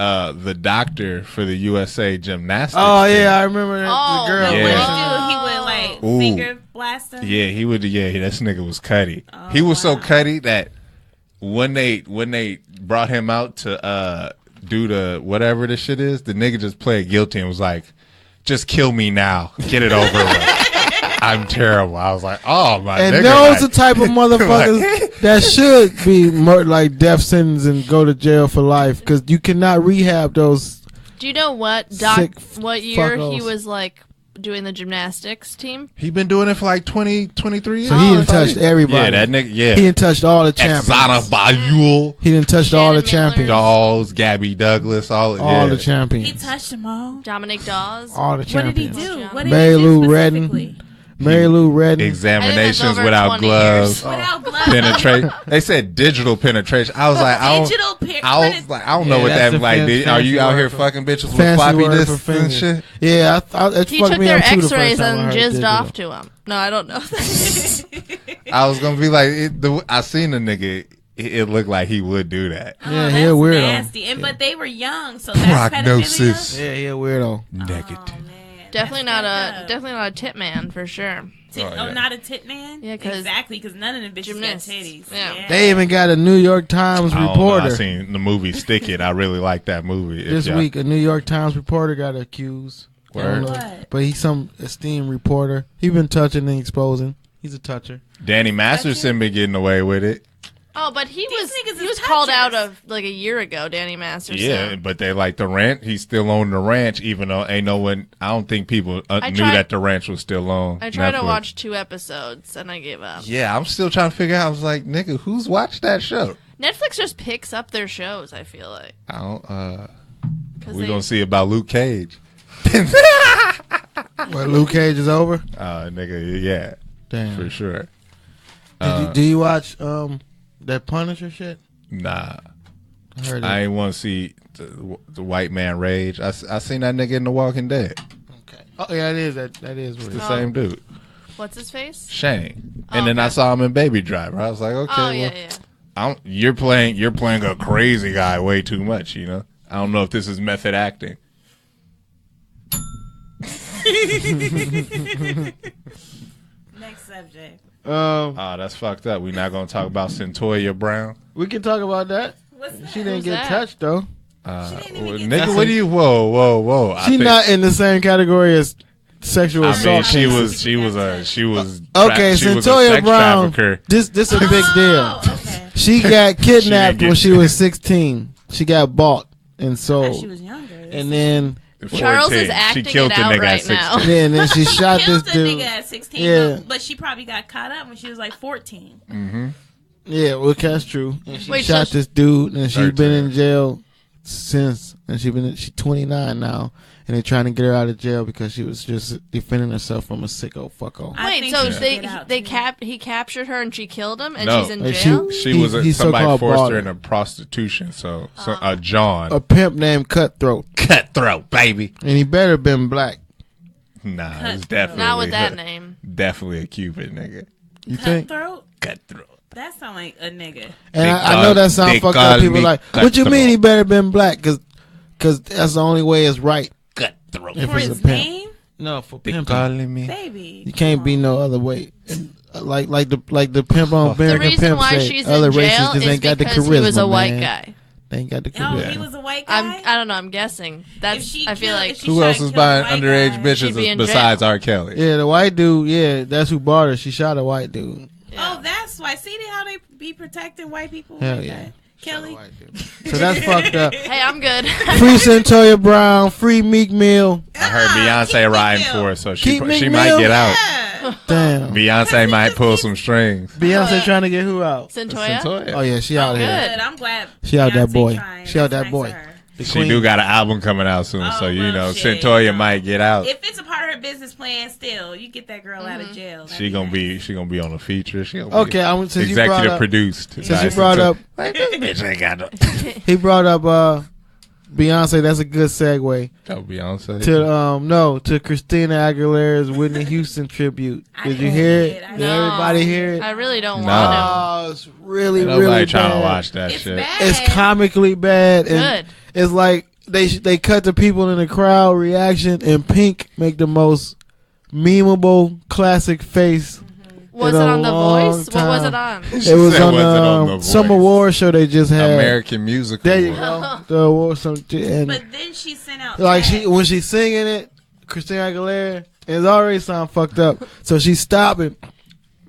doctor for the USA gymnastics. Oh team. yeah, I remember that. Oh, the girl. the Yeah. What way he do? He would like Ooh. finger blast him? Yeah, he would. Yeah, this nigga was cutty. He was so cutty that when they brought him out to do the whatever this shit is, the nigga just played guilty and was like, "Just kill me now, get it over with." I'm terrible. I was like, "Oh my." And nigga, those the type of motherfuckers that should be like death sentence and go to jail for life because you cannot rehab those. Do you know what what year he was like doing the gymnastics team? He been doing it for like 23 years. So he done touched everybody. Yeah, that nigga. Yeah, he done touched all the champions. Exana Bayul. He done touched all the champions. Dawes, Gabby Douglas, all the champions. He touched them all. Dominic Dawes. All the champions. What did he do? What did Mary Lou Redden. Mary Lou Redden. Examinations without gloves. Without gloves. Penetration. They said digital penetration. I was like, I don't know what that like. Are you out here fucking bitches with floppy disks and shit? Yeah, he took their X-rays and jizzed off to him. No, I don't know. I was gonna be like, I seen the nigga. It looked like he would do that. Yeah, he a weirdo. Nasty. But they were young, so that's prognosis. Yeah, he a weirdo. Negative. Definitely not a tit man for sure. Not a tit man? Yeah, exactly, because none of them bitches got titties. Yeah. They even got a New York Times reporter. I seen the movie Stick It. I really like that movie. This week, a New York Times reporter got accused. What? But he's some esteemed reporter. He been touching and exposing. He's a toucher. Danny Masterson been getting away with it. Oh, but he was called out of like a year ago, Danny Masterson. Yeah, but they like the ranch. He's still on the ranch, even though ain't no one. I don't think people knew that the ranch was still on. I tried to watch 2 episodes and I gave up. Yeah, I'm still trying to figure out. I was like, nigga, who's watched that show? Netflix just picks up their shows. I feel like. I don't. We gonna see about Luke Cage. What, Luke Cage is over? Nigga, yeah, damn, for sure. Do you watch that Punisher shit? Nah, I ain't want to see the white man rage. I seen that nigga in The Walking Dead. Okay. Oh yeah, it is that is it's the same dude. What's his face? Shane. And then I saw him in Baby Driver. I was like, okay, you're playing a crazy guy way too much. You know, I don't know if this is method acting. Next subject. That's fucked up. We're not gonna talk about Centoya Brown. We can talk about that. What's that? She didn't get touched though. Nigga, what do you? Whoa! She's not in the same category as sexual assault. I mean, she was okay. Centoya Brown. This a big deal. Okay. She got kidnapped when she was 16. She got bought and sold. She was younger. And then. Charles is acting it out right now. Yeah, and then she shot this dude. Nigga at 16, yeah. But she probably got caught up when she was like 14. Mm-hmm. Yeah, well, that's true. And she shot this dude, and she's been in jail since. And she's 29 now, and they're trying to get her out of jail because she was just defending herself from a sicko fucko. Wait, so he captured her and she killed him, and she's in jail. Somebody forced her into prostitution. So a John, a pimp named Cutthroat, baby, and he better have been black. Nah, it's definitely not with that name. Definitely a Cupid nigga. You think? Cutthroat. That sound like a nigga. And I know that sounds fucked up. People like, what you mean he better have been black? Because that's the only way it's right. Cutthroat. If for it's his a pimp. name? No, for pimping. Calling me. Baby. You can't be no other way. Like the pimp on American Pimp The reason why she's in jail is because he was a white guy. They ain't got the charisma. Oh, he was a white guy? I don't know. I'm guessing. I feel like who else is buying underage bitches besides R. Kelly? Yeah, the white dude. Yeah, that's who bought her. She shot a white dude. Yeah. Oh, that's why. See how they be protecting white people? Hell like yeah. That? Kelly. So that's fucked up. Hey, I'm good. Free Centoya Brown. Free Meek Mill. I heard Beyonce riding for her, so she might get out. Yeah. Damn. Beyonce might pull some strings. Beyonce trying to get who out? Centoya? Oh yeah, she out here. Good. I'm glad. She out that boy. She out that boy. She do got an album coming out soon, so you know Centoya might get out. If it's a part of her business plan, still you get that girl out of jail. She gonna be on a feature. Okay, since executive produced. Since you brought up, like this bitch ain't got no. He brought up Beyonce. That's a good segue. Oh, Beyonce. To Christina Aguilera's Whitney Houston tribute. Did you hear it? Did everybody hear it? I really don't want to. Oh, it's really nobody trying to watch that shit. Bad. It's comically bad. And good. It's like they cut the people in the crowd reaction, and Pink make the most memeable classic face. Was it on The Voice? What was it on? It was on some award show they just had. American Music There you Award. go. The award, and But then she sent out like tags. when she's singing it, Christina Aguilera, it's already sound fucked up. So she stopped and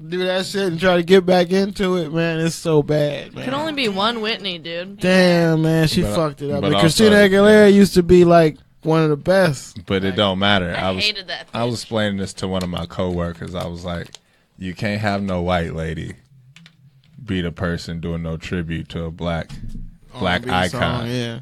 do that shit and try to get back into it. Man, it's so bad. Man. Can only be one Whitney, dude. Damn, man, she fucked it up. but But Christina also, Aguilera used to be like one of the best. But it don't matter. I hated that. I was explaining this to one of my coworkers. I was like, you can't have no white lady be the person doing no tribute to a black icon. Song, yeah.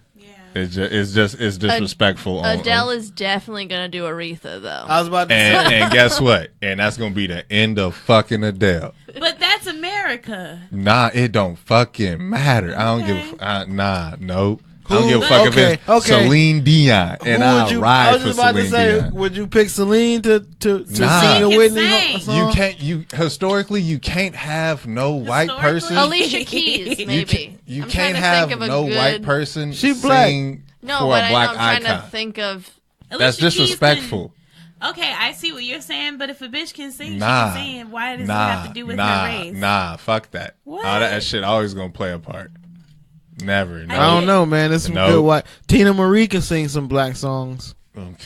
It's disrespectful. Adele is definitely gonna do Aretha though. I was about to say. And guess what? And that's gonna be the end of fucking Adele. But that's America. Nah, it don't fucking matter. I don't give. Nope. I don't give a fuck if it's Celine Dion, and I'll ride I was for just about to Celine say, Dion. would you pick Celine to sing a She Whitney can song? You can't. Historically, you can't have no white person. Alicia Keys, maybe. You I'm can't trying to have think of a no good... white person She black. sing No, for but a black I'm trying icon. to think of. That's Alicia Keys disrespectful. Okay, I see what you're saying, but if a bitch can sing, Nah, she can sing. Why does it have to do with her race? Nah, fuck that. What? All that shit always gonna play a part. Never. I don't know, man. There's some No. good white. Tina Marie can sing some black songs.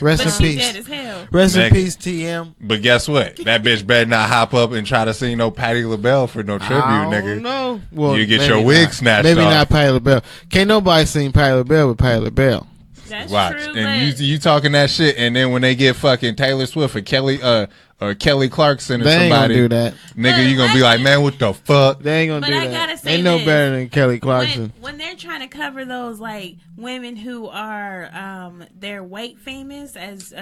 Rest But in she's peace. dead as hell. Rest in Nigga. peace, TM. But guess what? That bitch better not hop up and try to sing no Patti LaBelle for no tribute, nigga. No, well, You get maybe your wig not. snatched Maybe off. not Patti LaBelle. Can't nobody sing Patti LaBelle with Patti LaBelle. That's Watch. true, And but you talking that shit, and then when they get fucking Taylor Swift or Kelly Clarkson or They ain't somebody, gonna do that. nigga, you gonna be like, man, what the fuck? They ain't gonna But do I that. gotta say Ain't no this. better than Kelly Clarkson. when they're trying to cover those like women who are they're white famous, as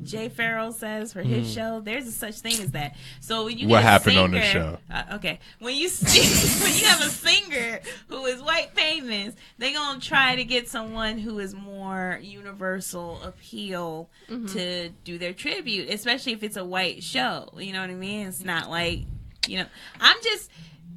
Jay Farrell says for his show, there's a such thing as that. So when you What get a happened on singer, this show? Okay, when you when you have a singer who is white famous, they gonna try to get someone who is more universal appeal to do their tribute, especially if it's a white show. You know what I mean? It's not like, I'm just.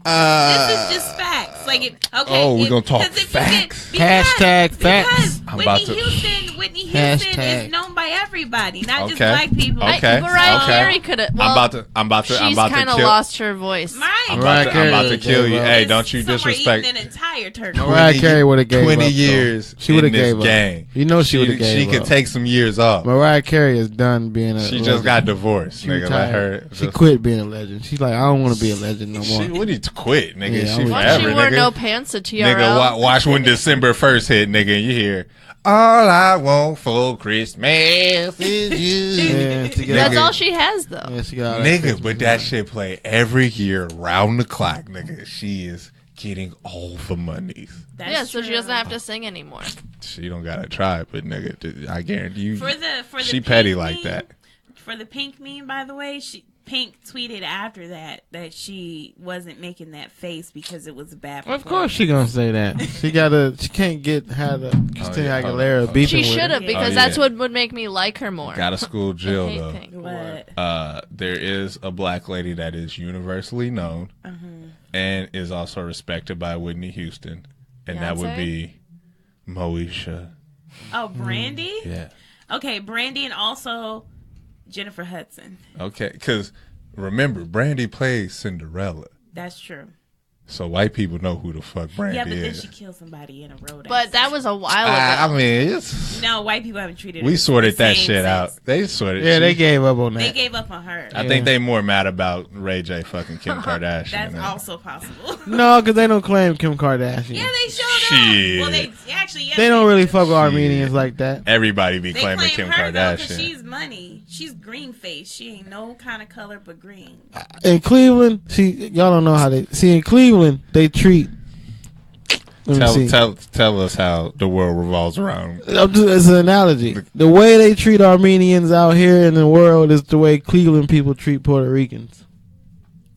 This is just facts. Like, we're gonna talk facts. Hashtag facts. I'm Whitney about to- Houston Hashtag. is known by everybody, not just Okay. black people. Okay. Mariah Okay. Carey could have. Well, I'm about to she's kind of kill. lost her voice. I'm Mariah about Carey to kill you. gave up. Hey, don't you Somewhere disrespect. eating an entire turkey. Mariah Carey would have gave 20 up, though. years. She would have in this gave up. game. You know she would have gave She could up. take some years off. Mariah Carey is done being a She legend. just got divorced, She nigga. Let her. retired. She quit being a legend. She's like, I don't want to be a legend no more. She what need to quit, nigga? Yeah, she I'm with you. Once forever, she wore nigga. no pants at TRL. Nigga, watch when December 1st hit, nigga, and you hear, all I want for Christmas is you. Yeah, to get That's Nigga. all she has, though. Yeah, she got Nigga, but that shit play every year round the clock, nigga. She is getting all the monies. That's Yeah, so she true. doesn't have to sing anymore. She don't gotta try, but nigga, I guarantee you, For the she Pink petty like meme, that. For the Pink meme, by the way, Pink tweeted after that she wasn't making that face because it was a bad. Of course she gonna say that. She can't had Christina yeah. Aguilera beefing She with should her. have, because yeah. that's what would make me like her more. Gotta school Jill I hate though. Pink. What? There is a black lady that is universally known and is also respected by Whitney Houston, and that would Beyonce? be Moesha. Oh, Brandy. Yeah. Okay, Brandy, and also Jennifer Hudson. Okay, because remember, Brandy plays Cinderella, That's true. so white people know who the fuck Brandy Yeah, but then is. she killed somebody in a road accident. But that was a while ago. I mean, it's No, white people haven't treated her we sorted the that same shit out. since. They sorted. Yeah, they she- gave up on They that. gave up on her. I think they more mad about Ray J fucking Kim Kardashian. That's than- also possible. No, because they don't claim Kim Kardashian. Yeah, they showed Shit. up. Well, they actually. Yeah, They don't really fuck with Shit. Armenians like that. Everybody be They claiming claim Kim her though, 'cause Kardashian. she's money. She's green face. She ain't no kind of color but green. In Cleveland, y'all don't know how they see. In Cleveland, they treat. Let me see. Tell us how the world revolves around. It's an analogy. The way they treat Armenians out here in the world is the way Cleveland people treat Puerto Ricans.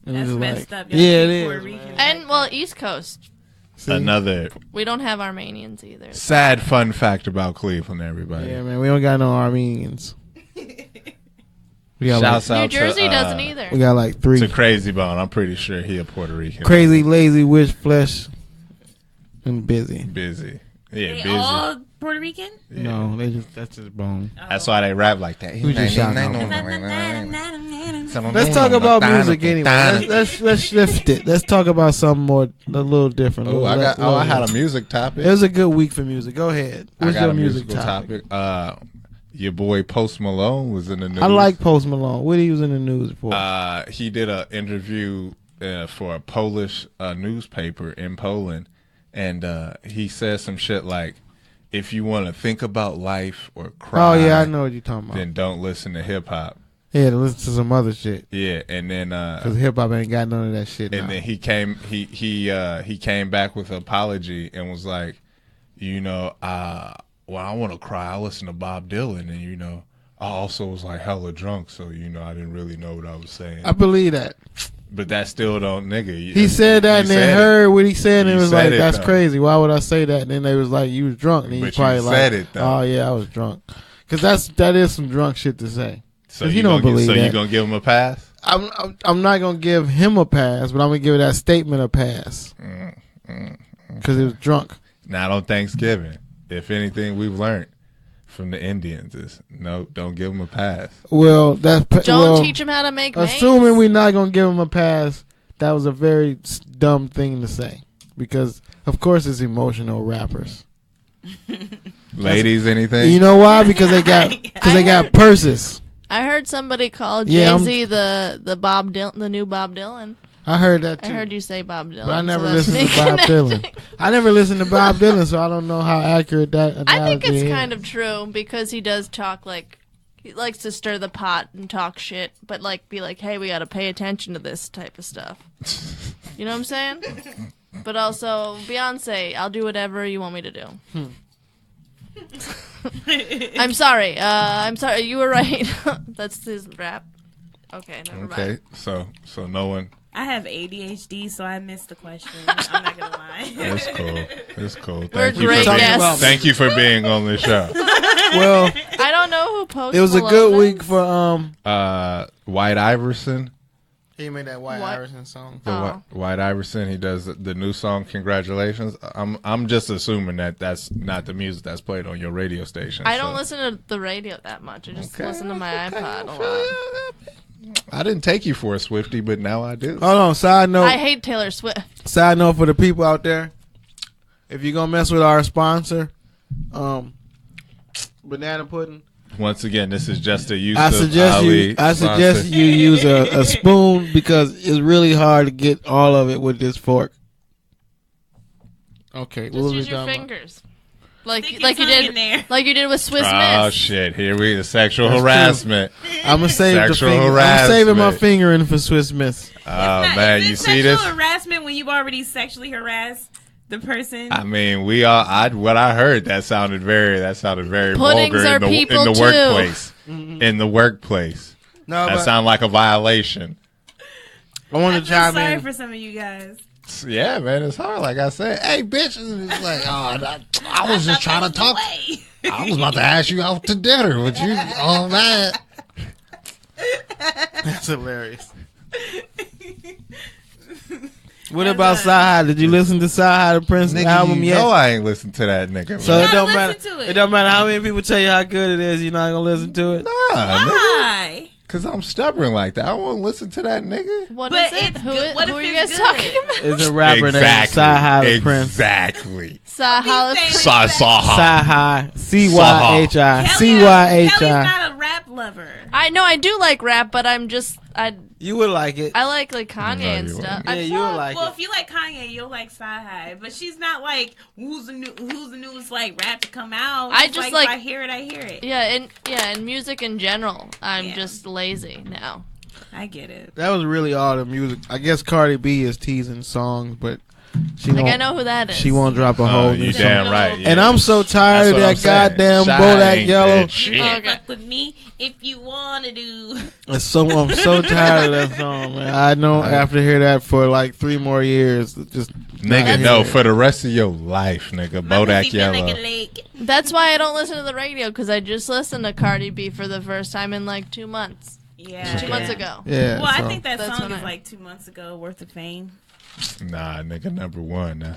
And That's it's messed like- up. Yeah, it treat Puerto is. Ricans And, like well, that. East Coast. See? Another We don't have Armenians either. sad fun fact about Cleveland, everybody. Yeah, man, we don't got no Armenians. We got Shouts New out Jersey to, doesn't either. we got like three to Crazy Bone. I'm pretty sure he a Puerto Rican. crazy, lazy, wish flesh, and busy. Busy. Yeah, They busy. all Puerto Rican? No, that's just bone. That's why they rap like that. We just shouting out. Let's talk about music anyway. Let's shift it. Let's talk about something more a little different. Oh, I had a music topic. It was a good week for music. Go ahead. What's your music topic? Your boy Post Malone was in the news. I like Post Malone. What he was in the news for? He did an interview for a Polish newspaper in Poland, and he said some shit like, if you want to think about life or cry, oh yeah, I know what you're talking about. then don't listen to hip hop. Yeah, to listen to some other shit. Yeah, and then because hip hop ain't got none of that shit. And now. then he came back with an apology and was like, when I want to cry, I listen to Bob Dylan, and I also was like hella drunk, so I didn't really know what I was saying. I believe that. But that still don't, nigga. He said that, and they heard what he said, and it was like, that's though. Crazy. Why would I say that? And then they was like, you was drunk. And he was probably like, said it, though. Oh, yeah, I was drunk. Because that is some drunk shit to say. So you don't believe that. So you going to give him a pass? I'm not going to give him a pass, but I'm going to give that statement a pass. Because he was drunk. Not on Thanksgiving. If anything we've learned from the Indians is, no, don't give them a pass. Well, don't teach them how to make assuming we're not going to give him a pass, that was a very dumb thing to say. Because, of course, it's emotional rappers. Ladies, anything? You know why? Because they got purses. I heard somebody call Jay-Z the new Bob Dylan. I heard that too. I heard you say Bob Dylan. But I never listened to Bob Dylan. I never listened to Bob Dylan, so I don't know how accurate that analogy is. I think it's kind of true because he does talk he likes to stir the pot and talk shit, but be like, hey, we got to pay attention to this type of stuff. You know what I'm saying? But also, Beyonce, I'll do whatever you want me to do. I'm sorry. You were right. That's his rap. Okay, never mind. Okay, so no one. I have ADHD, so I missed the question. I'm not gonna lie. That's cool. That's cool. Thank you for being on the show. Well, I don't know who posted. It was a good week for White Iverson. He made that White Iverson song. White Iverson. He does the new song. Congratulations. I'm just assuming that's not the music that's played on your radio station. I don't listen to the radio that much. I just listen to my iPod a lot. I didn't take you for a Swiftie, but now I do. Hold on. Side note. I hate Taylor Swift. Side note for the people out there. If you're gonna mess with our sponsor, Banana Pudding. Once again, this is just a Yusuf Ali. I suggest you use a spoon because it's really hard to get all of it with this fork. Okay, just use your fingers. Like you did with Swiss Miss. Oh shit! Here we the sexual harassment. I'm gonna save the finger. I'm saving my finger in for Swiss Miss. Oh man, you see this? Sexual harassment when you've already sexually harassed the person. I mean, what I heard that sounded very Puddings vulgar in the workplace. Mm-hmm. In the workplace, no, that sounded like a violation. I want to chime in. Sorry for some of you guys. Yeah, man, it's hard. Like I said, hey, bitch, it's like, I was just trying to talk. I was about to ask you out to dinner, but you all that. That's hilarious. What about Sci-Hi? Did you listen to Sci-Hi, the Prince album yet? No, I ain't listened to that nigga. So it don't matter. It don't matter how many people tell you how good it is. You're not gonna listen to it. Nah, why? Nigga. Cause I'm stubborn like that. I won't listen to that nigga. What is it? Who are you guys talking about? It's a rapper named Sci-Hi the Prince. Exactly. Sci-Hi. Sci-Hi. C-Y-H-I. C-Y-H-I. Kelly's not a rap lover. I know I do like rap, but you would like it. I like Kanye and stuff. Yeah, you would like it. Well, if you like Kanye, you'll like Sci-Hi. But she's not like who's the newest rap to come out. I just if I hear it, I hear it. Yeah, and music in general. I'm just lazy now. I get it. That was really all the music. I guess Cardi B is teasing songs, but I know who that is. She won't drop a whole new song. Damn right. Yeah. And I'm so tired of that goddamn Bodak Yellow. Fuck with me if you wanna do. I'm so tired of that song, man. I know after hear that for like 3 more years. Just nigga, no, for the rest of your life, nigga. Bodak Yellow. That's why I don't listen to the radio because I just listened to Cardi B for the first time in like 2 months. Yeah. 2 months ago. Yeah. Well, I think that song is like 2 months ago worth of fame. Nah, nigga, number one.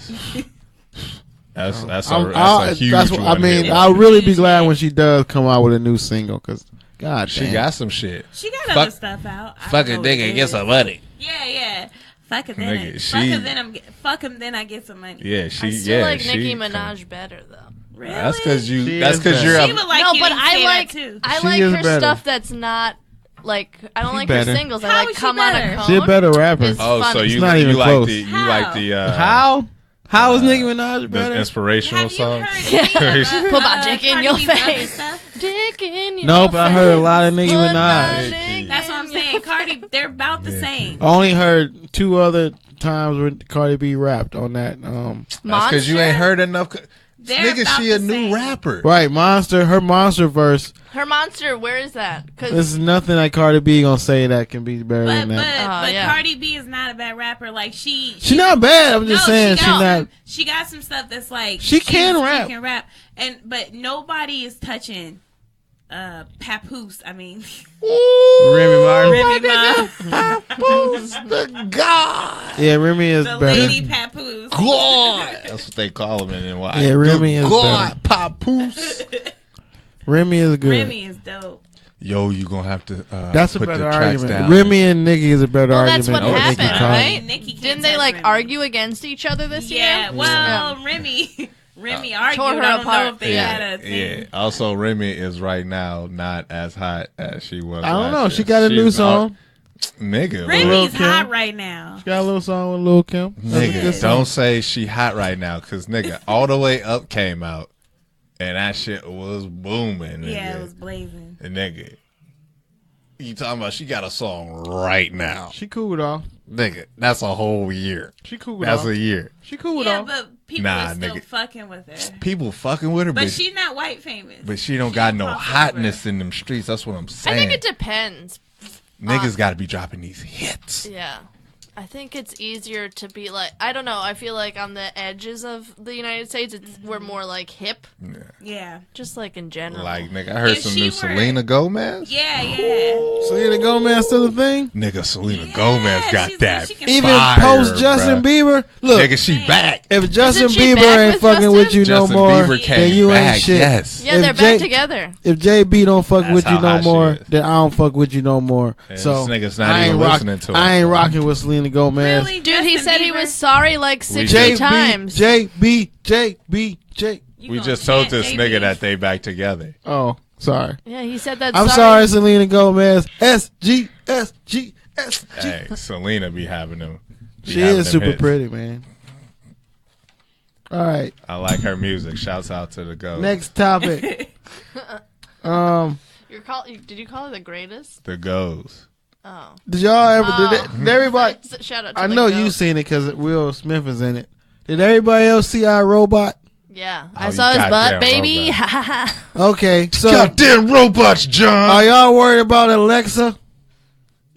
That's I a huge one. I mean, here. I'll really be glad when she does come out with a new single because, God, She damn. got some shit. She got other stuff out. Fuck a nigga and get some money. Yeah. Fuck him Nigga, fuck him then I get some money. Yeah, she. I still yeah, like she Nicki Minaj better though. Really? That's because you. She That's is because you're. better. She would like No, you but to I say like that too. I She like is her better. stuff that's not like I don't like better. her singles. I How like is she Come On a better? Cone. She a better rapper. It's Oh, so funny. you not even like close. the How is Nicki Minaj the better? inspirational Have you song? heard Put my dick in Cardi your B's other face. stuff? Dick in your No, but I heard a lot of face. Nicki Put my Minaj. dick That's what I'm in your saying. Cardi, they're about the same. I only heard 2 other times when Cardi B rapped on that. That's because you Monster? ain't heard enough. They're Nigga, about she a the new same. rapper. Right, her Monster verse. Her monster, where is that? Cause There's nothing that Cardi B gonna say that can be better But than that. but yeah. Cardi B is not a bad rapper. Like she Not bad. I'm just saying she she's not. She got some stuff that's like She can rap. She can rap, but nobody is touching Papoose. I mean, Remy Martin. Remy Ma, Papoose the God. Yeah, Remy is the better. lady Papoose. God. That's what they call him in NY. Yeah, Remy is God, Papoose. Remy is good. Remy is dope. Yo, you gonna have to. That's a put better the tracks argument. down. Remy and Nicki is a better Well, argument. that's what than happened, Nicki Minaj. right? Nicki can't didn't they touch like Remy. argue against each other this Yeah, year? well, Remy argued. Tore her I don't apart. know if they had a thing. Yeah. Also, Remy is right now not as hot as she was. I don't last know. year. She got a new She's song. Nigga, Lil' Remy's Kim. hot right now. She got a little song with Lil Kim. That's a nigga, good song. don't say she hot right now, cause nigga, All the Way Up came out, and that shit was booming. Nigga. Yeah, it was blazing. And nigga, you talking about she got a song right now? She cooled off. Nigga, that's a whole year. She cooled That's off. a year. She cooled Yeah, off. but people Nah, are still nigga. fucking with her. People fucking with her, But but she's not white famous. but she don't got no crossover. hotness in them streets. That's what I'm I saying. think it depends. Niggas got to be dropping these hits. Yeah. I think it's easier to be like, I don't know, I feel like on the edges of the United States, we're more like hip, Yeah. just like in general. Like, nigga, I heard If some she new were- Selena Gomez. Yeah. Selena Gomez still a thing? Nigga, Selena Yeah, Gomez got she's that. like, she can Even fire, post Justin bruh. Bieber? Look, Nigga, she back. if Justin she Bieber back ain't with fucking Justin? with you Justin no more, Bieber came then you back, ain't shit. yes. Yeah, they're If back together. If JB don't fuck That's with you how no hot she more, is. then I don't fuck with you no more. And So this nigga's not I even ain't listening to I it. ain't rocking with Selena Gomez. Really? Dude, he Justin said he Bieber? was sorry like 60 JB, times. JB. You We gonna just told chant this JB? nigga that they back together. Oh, sorry. Yeah, he said that. I'm sorry, Selena Gomez. SG. Hey, Selena be having them. She is super pretty, man. All right. I like her music. Shouts out to the Go. Next topic. Did you call her the greatest? The Goes. Oh. Did y'all ever? Did everybody? Shout out to I the know goat. you seen it because Will Smith is in it. Did everybody else see our robot? Yeah, Oh, I you saw his goddamn butt, baby. robot. Okay, so Goddamn robots, John. are y'all worried about Alexa?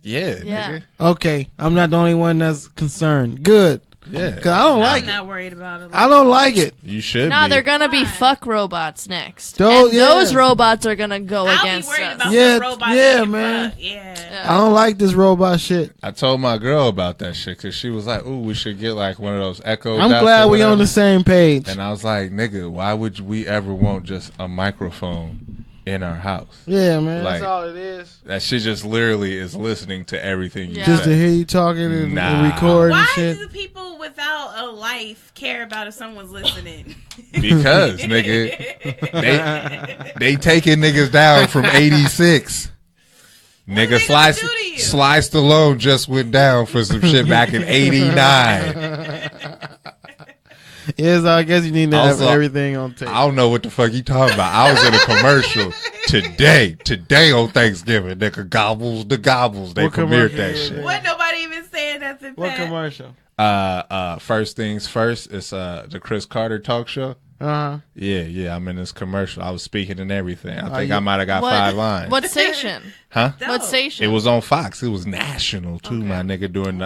Yeah, Yeah. nigga. Okay, I'm not the only one that's concerned. Good, Yeah. because I don't I'm like it. not worried about it. I don't like it. You should No, be. they're gonna be Why? fuck robots next. Those- And yeah. those robots are gonna go I'll be against worried us. about Yeah, the robots. yeah, getting man. fucked. Yeah. I don't like this robot shit. I told my girl about that shit because she was like, ooh, we should get like one of those Echo I'm Dots glad or we on whatever. the same page. And I was like, nigga, why would we ever want just a microphone in our house? Yeah, man, Like- that's all it is. That shit just literally is listening to everything you Yeah. Just to say. hear you talking and Nah. record and Why shit. do people without a life care about if someone's listening? Because, nigga, they taking niggas down from 86. Nigga, they Sly, gonna do to you? Sly Stallone just went down for some shit back in 89. Yes, I guess you need to have Also, everything on tape. I don't know what the fuck you talking about. I was in a commercial today on Thanksgiving. Nigga, Gobbles the Gobbles. They What premiered commercial that was shit. that? What nobody even saying nothing. What Pat? commercial? First things first, it's the Chris Carter talk show. Uh-huh. Yeah, I'm in this commercial. I was speaking and everything. I think you- I might have got 5 lines. What station? Huh? Dope. What station? It was on Fox. It was national too, my nigga, during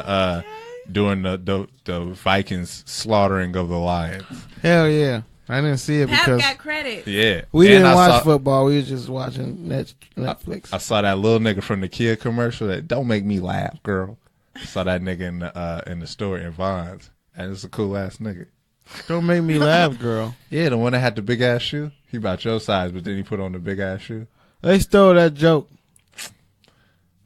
the Vikings slaughtering of the Lions. Hell yeah. I didn't see it Pat because got credit. Yeah. we And didn't I watch saw- football. We was just watching Netflix. I saw that little nigga from the Kia commercial that don't make me laugh, girl. I saw that nigga in the store in Vons. And it's a cool ass nigga. Don't make me laugh, girl. Yeah, the one that had the big ass shoe. He about your size, but then he put on the big ass shoe. They stole that joke.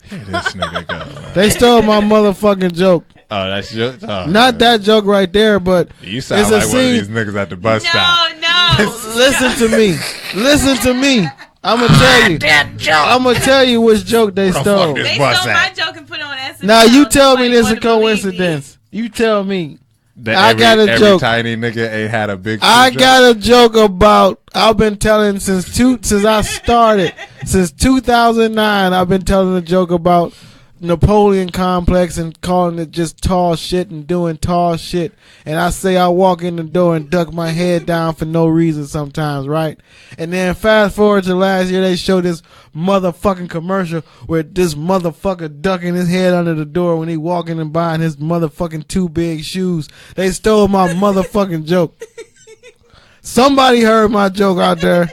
Here this nigga go. Man. They stole my motherfucking joke. Oh, that's your. Oh, Not that joke right there, but you sound it's like a one of scene. these niggas at the bus stop. No. Listen to me. Listen to me. I'm gonna tell you. I'm gonna tell you which joke they stole. They stole my joke and put it on SNL. Now you tell me this is a coincidence. You tell me. I got a joke. Every tiny nigga ain't had a big. I got a joke about. I've been telling since I started since 2009. I've been telling a joke about Napoleon complex and calling it just tall shit and doing tall shit. And I say I walk in the door and duck my head down for no reason sometimes, right? And then fast forward to last year, they showed this motherfucking commercial where this motherfucker ducking his head under the door when he walking and buying his motherfucking 2 big shoes. They stole my motherfucking joke. Somebody heard my joke out there.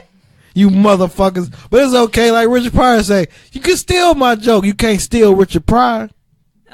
You motherfuckers. But it's okay, like Richard Pryor say, you can steal my joke. You can't steal Richard Pryor.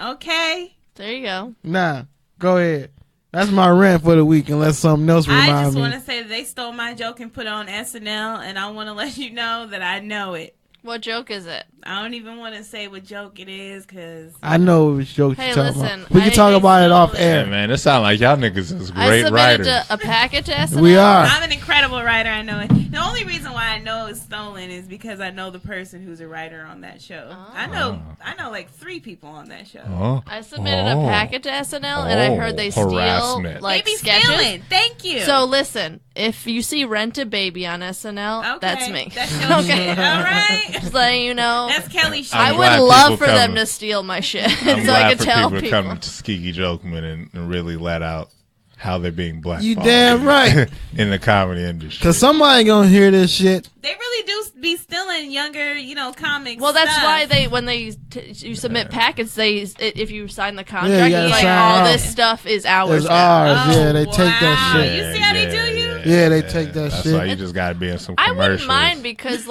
Okay. There you go. Nah, go ahead. That's my rant for the week, unless something else reminds me. I just want to say that they stole my joke and put it on SNL, and I want to let you know that I know it. What joke is it? I don't even want to say what joke it is, because... I know which joke hey, you're talking listen, about. We can talk about it off air. Yeah, man, it sounds like y'all niggas is great I writers. submitted a packet to SNL. We are. I'm an incredible writer, I know it. The only reason why I know it's stolen is because I know the person who's a writer on that show. Oh. I know like 3 people on that show. Oh. I submitted a packet to SNL, and I heard they steal Harassment. like Maybe sketches. stealing. Thank you. So listen, if you see Rent a Baby on SNL, okay. that's me. That's your shit. All right. Just letting you know. That's Kelly shit. I I'm would glad love people for them come- to steal my shit, I'm so I glad could for tell people to people. come to Tuskegee Jokemen and really let out how they're being blackballed. You damn right. in the comedy industry. Because somebody gonna hear this shit. They really do be stealing younger, comics. Well, that's stuff. why when you submit packets, if you sign the contract, you gotta it's like sign all off. this stuff is ours. It's now. ours. Yeah, they wow. take that shit. You see how they do you? Yeah, they take that That's shit. why you just gotta be in some I commercials. wouldn't mind because,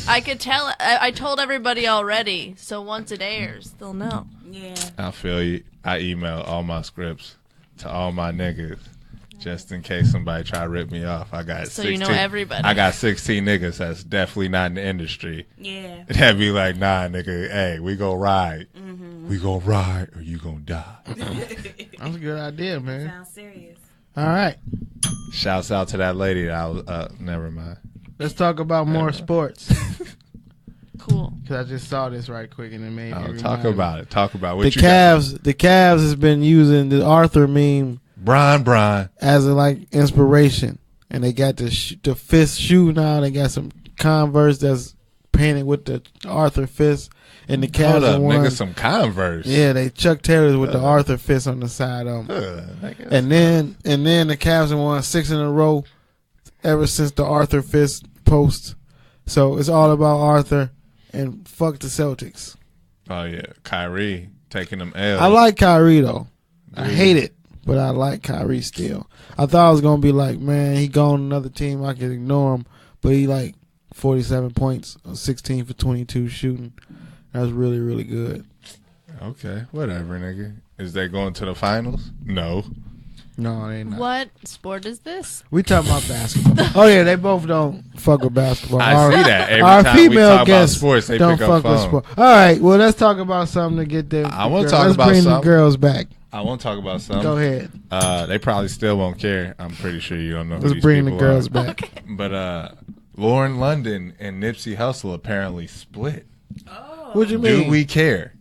I could tell. I told everybody already, so once it airs, they'll know. Yeah. I feel you. I email all my scripts to all my niggas just in case somebody try to rip me off. I got So 16, you know everybody. I got 16 niggas that's definitely not in the industry. Yeah. That'd be like, nah, nigga, hey, we gon' ride. We gon' ride or you gon' die. That's a good idea, man. Sounds serious. All right. Shouts out to that lady that I was, never mind. Let's talk about more sports. Cool. Because I just saw this right quick and it made me Talk remind me. about it. Talk about what The you got. Cavs has been using the Arthur meme Brian. as a inspiration, and they got the fist shoe now. They got some Converse that's painted with the Arthur fist, and the Cavs Hold up, have won. nigga, some Converse. Yeah, they Chuck Taylors with the Arthur fist on the side of them. Nigga. And then the Cavs have won 6 in a row ever since the Arthur fist post. So it's all about Arthur and fuck the Celtics. Oh yeah, Kyrie taking them L's. I like Kyrie though. I hate it, but I like Kyrie still. I thought I was gonna be like, man, he gone to another team, I can ignore him. But he 47 points, 16 for 22 shooting. That was really, really good. Okay, whatever, nigga. Is they going to the finals? No. No, they not. What sport is this? We talking about basketball. Oh yeah, they both don't fuck with basketball. I see that every our time we female talk about guests sports, they don't pick up fuck with phone. sport. All right, well let's talk about something to get them. I wanna talk Let's about bring the something. girls back. I want to talk about something. Go ahead. They probably still won't care. I'm pretty sure you don't know who Let's these bring the people girls are. back. But Lauren London and Nipsey Hussle apparently split. What you mean? Do we care?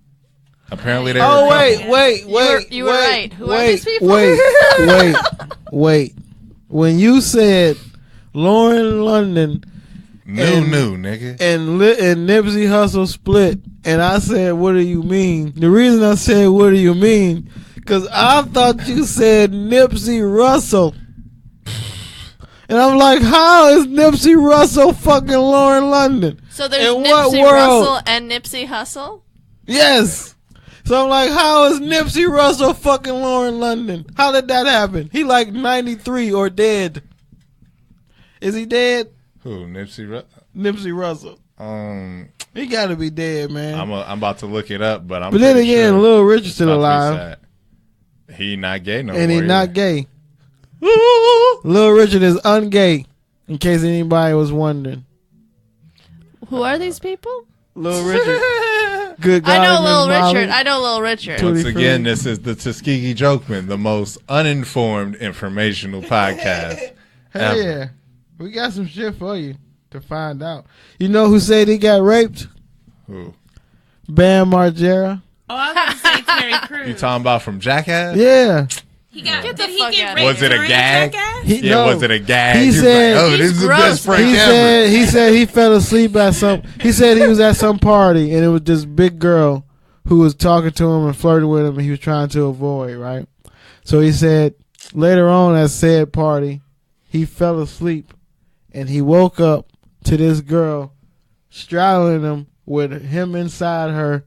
Apparently they Oh were a couple. wait! You were right. Who are wait, these people? Wait! When you said Lauren London New nigga. and Nipsey Hussle split, and I said, "What do you mean?" The reason I said, "What do you mean?" because I thought you said Nipsey Russell, and I'm like, "How is Nipsey Russell fucking Lauren London?" So there's In what Nipsey world? Russell and Nipsey Hussle? Yes. So I'm like, how is Nipsey Russell fucking Lauren London? How did that happen? He 93 or dead. Is he dead? Who? Nipsey Nipsey Russell. He got to be dead, man. I'm about to look it up, but I'm. But then pretty again, sure Lil Richard's still it's about to be alive, sad. He not gay no and more. he not gay. Little Richard is ungay, in case anybody was wondering. Who are these people? Little Richard. Good God. I know Little Richard. I know Little Richard. Once again, this is the Tuskegee Jokemen, the most uninformed, informational podcast. Hell yeah. We got some shit for you to find out. You know who said he got raped? Who? Bam Margera. Oh, I was going to say Terry Crews. You talking about from Jackass? Yeah. He got, Get the did he fuck get out of raped Was it a during gag? Jackass? Was it a gag? He was said, like, oh, this is the best prank he ever. said he fell asleep at some. He said he was at some party and it was this big girl who was talking to him and flirting with him and he was trying to avoid, right? So he said later on at said party, he fell asleep and he woke up to this girl straddling him with him inside her,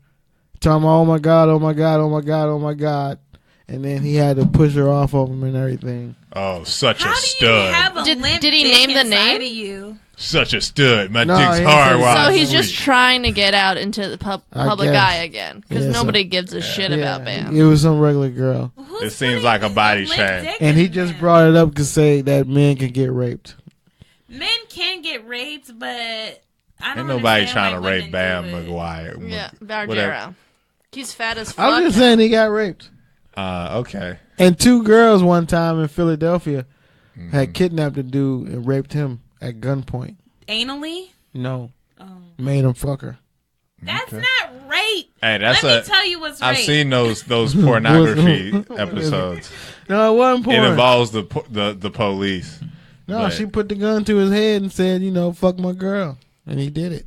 talking about, oh my God, oh my God, oh my God, oh my God. And then he had to push her off of him and everything. Oh, such How a do you stud. have a limp Did he dick name the inside name? of you? Such a stud. My No, dick's he hard. said- while So I he's sleep. just trying to get out into the public guess. eye again because Yeah, nobody so- gives a shit about Bam. It was some regular girl. Who's It seems putting like a body limp shame. dick And he in just them? brought it up to say that men can get raped. Men can get raped, but I don't Ain't nobody understand trying why to rape women Bam do it. McGuire. Yeah, Whatever. Margera. He's fat as fuck. I was just saying he got raped. Okay. And two girls one time in Philadelphia had kidnapped a dude and raped him at gunpoint. Anally? No. Oh. Made him fuck her. That's Okay. not rape. Hey, that's Let me tell you what's I've rape. seen those pornography episodes. No, it wasn't porn. It involves the police. No, but she put the gun to his head and said, fuck my girl. And he did it.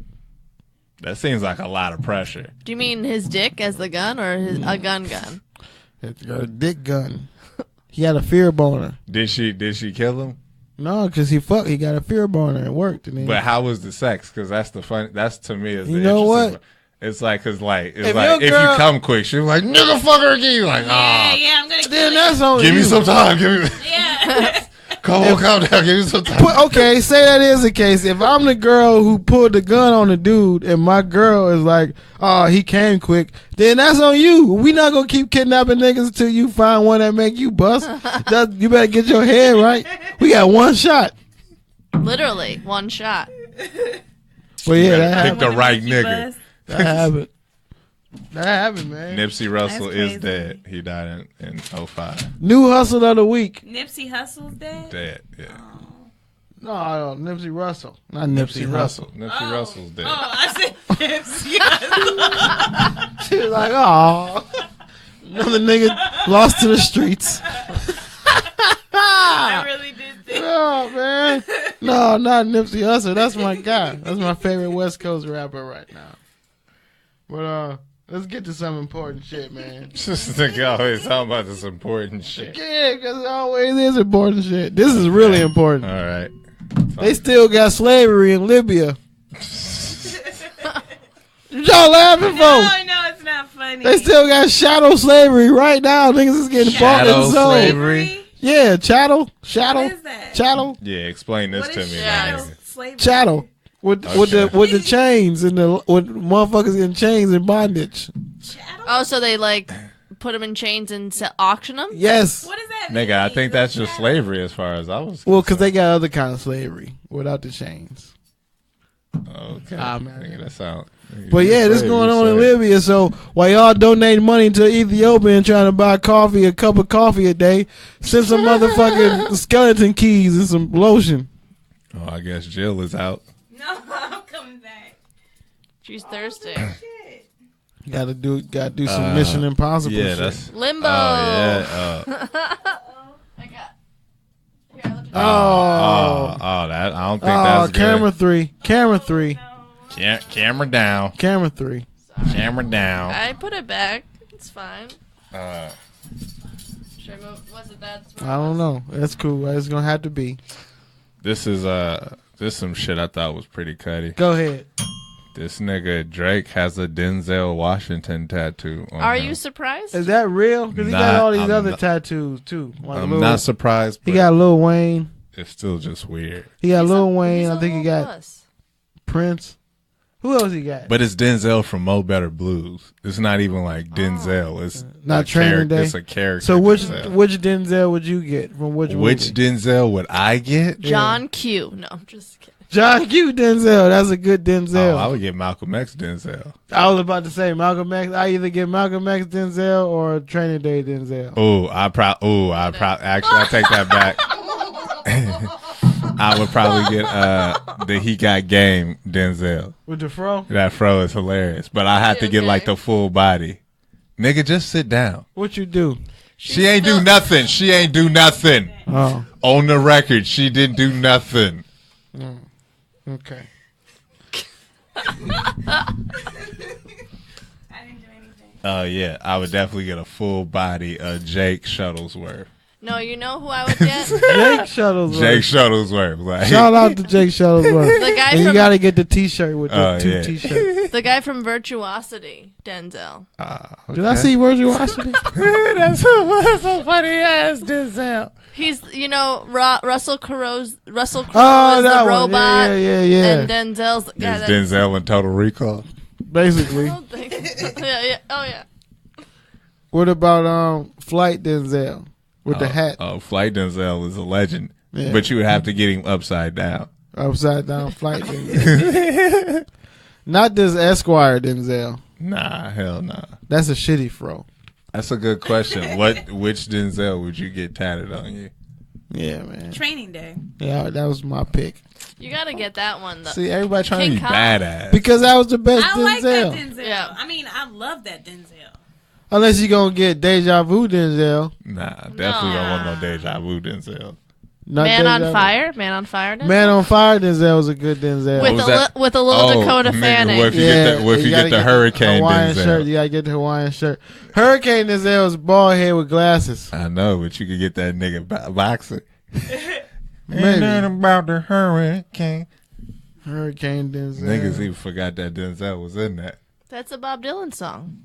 that seems like a lot of pressure. Do you mean his dick as the gun or a gun gun? It's got a dick gun. He had a fear boner. Did she kill him? No, because he got a fear boner. It worked. And then But how was the sex? Because that's the fun. That's to me is the You know interesting what? part. It's like If if your you girl- come quick, she's like nigga fuck her again. You're like yeah, I'm gonna kill then you. that's on give you. me some time. Give me Yeah. calm down. Give me some time. Okay, say that is the case. If I'm the girl who pulled the gun on the dude and my girl is like, oh, he came quick, then that's on you. We not going to keep kidnapping niggas until you find one that make you bust. You better get your head right. We got one shot. Literally, one shot. But yeah, gotta that pick happened. the right Make you nigga. bust. That happened. That happened, man. Nipsey Russell That's is crazy. dead. He died in 05. New hustle of the week. Nipsey Hussle's dead? Dead. Yeah. No, Nipsey Russell. Not Nipsey Russell. Nipsey Russell's dead. Oh, I said Nipsey Hussle. She was like, oh, another nigga lost to the streets. I really did think. Oh, man. No, not Nipsey Hussle. That's my guy. That's my favorite West Coast rapper right now. But let's get to some important shit, man. Just nigga always talking about this important shit. Yeah, because it always is important shit. This is really important. All right. They still got slavery in Libya. Y'all laughing for? No, it's not funny. They still got shadow slavery right now. Niggas is getting bought Shadow and sold. slavery? Yeah, chattel. What is that? Chattel. Yeah, explain this What to is me. shadow man. slavery? Chattel. With Okay. the chains and with motherfuckers in chains and bondage. Chattel? Oh, so they like put them in chains and auction them? Yes. What does that mean? Nigga, I think that's just Chattel? slavery as far as I was. Well, because they got other kind of slavery without the chains. Okay. Ah, man. Nigga, that sound. But yeah, this going on in Libya. So while y'all donating money to Ethiopia and trying to buy a cup of coffee a day, send some motherfucking skeleton keys and some lotion. Oh, I guess Jill is out. No, I'm coming back. She's thirsty. Shit. Gotta do some Mission Impossible Yeah, shit. that's. Limbo. Oh yeah. I got. Here, I'll let you- That I don't think that's camera good. 3. Camera 3. Camera down. Camera 3. Camera down. I put it back. It's fine. Uh, Should I move? Was it that? I don't know. That's cool. It's gonna have to be. this is some shit I thought was pretty cutty. Go ahead. This nigga Drake has a Denzel Washington tattoo on Are him. you surprised? Is that real? Because he got Nah, all these I'm other not- tattoos too. Like I'm not surprised, but He got Lil Wayne. it's still just weird. He got He's Lil a- Wayne. he's I a think he little got plus. Prince. Who else he got? But it's Denzel from Mo Better Blues. It's not even like Denzel. It's Not Training Day. It's a character. So which Denzel. Denzel would you get from which movie? Denzel would I get? John Q. No, I'm just kidding. John Q. Denzel. That's a good Denzel. Oh, I would get Malcolm X Denzel. I was about to say Malcolm X. I either get Malcolm X Denzel or Training Day Denzel. Actually, I take that back. I would probably get the He Got Game Denzel. With the fro? That fro is hilarious. But I have to get like the full body. Nigga, just sit down. What you do? She ain't do nothing. She ain't do nothing. Oh. On the record, she didn't do nothing. Okay. I didn't do anything. Oh, yeah. I would definitely get a full body Jake Shuttlesworth. No, you know who I would get? Jake Shuttlesworth. Jake Shuttlesworth. Like, Shout out to Jake Shuttlesworth. The guy And you from got to get the T-shirt with the two yeah. T-shirts. the guy from Virtuosity, Denzel. Did I see Virtuosity? That's so funny ass Denzel. He's Russell Crowe's Oh, the that one. robot. Yeah. And Denzel's the guy. Is Denzel in Total Recall? Basically. I don't think so. Yeah. Oh yeah. What about Flight Denzel with the hat? Oh, Flight Denzel is a legend. Yeah. But you would have to get him upside down. Upside down Flight Denzel. Not this Esquire Denzel. Nah, hell nah. That's a shitty fro. That's a good question. Which Denzel would you get tatted on you? Yeah, man. Training Day. Yeah, that was my pick. You gotta get that one though. See, everybody trying King to be Kong. badass. Because that was the best I Denzel. like that Denzel. Yeah. I mean, I love that Denzel. Unless you're going to get Deja Vu Denzel. Nah, definitely don't want no Deja Vu Denzel. Not Man Deja on Vu. Fire. Man on Fire. Denzel? Man on Fire Denzel was a good Denzel. What was that? With a little Dakota nigga, Fanning. What if you get the Hurricane Hawaiian Denzel? shirt. You got to get the Hawaiian shirt. Hurricane Denzel was bald head with glasses. I know, but you could get that nigga boxer. Maybe. Ain't nothing about the hurricane. Hurricane Denzel. Niggas even forgot that Denzel was in that. That's a Bob Dylan song.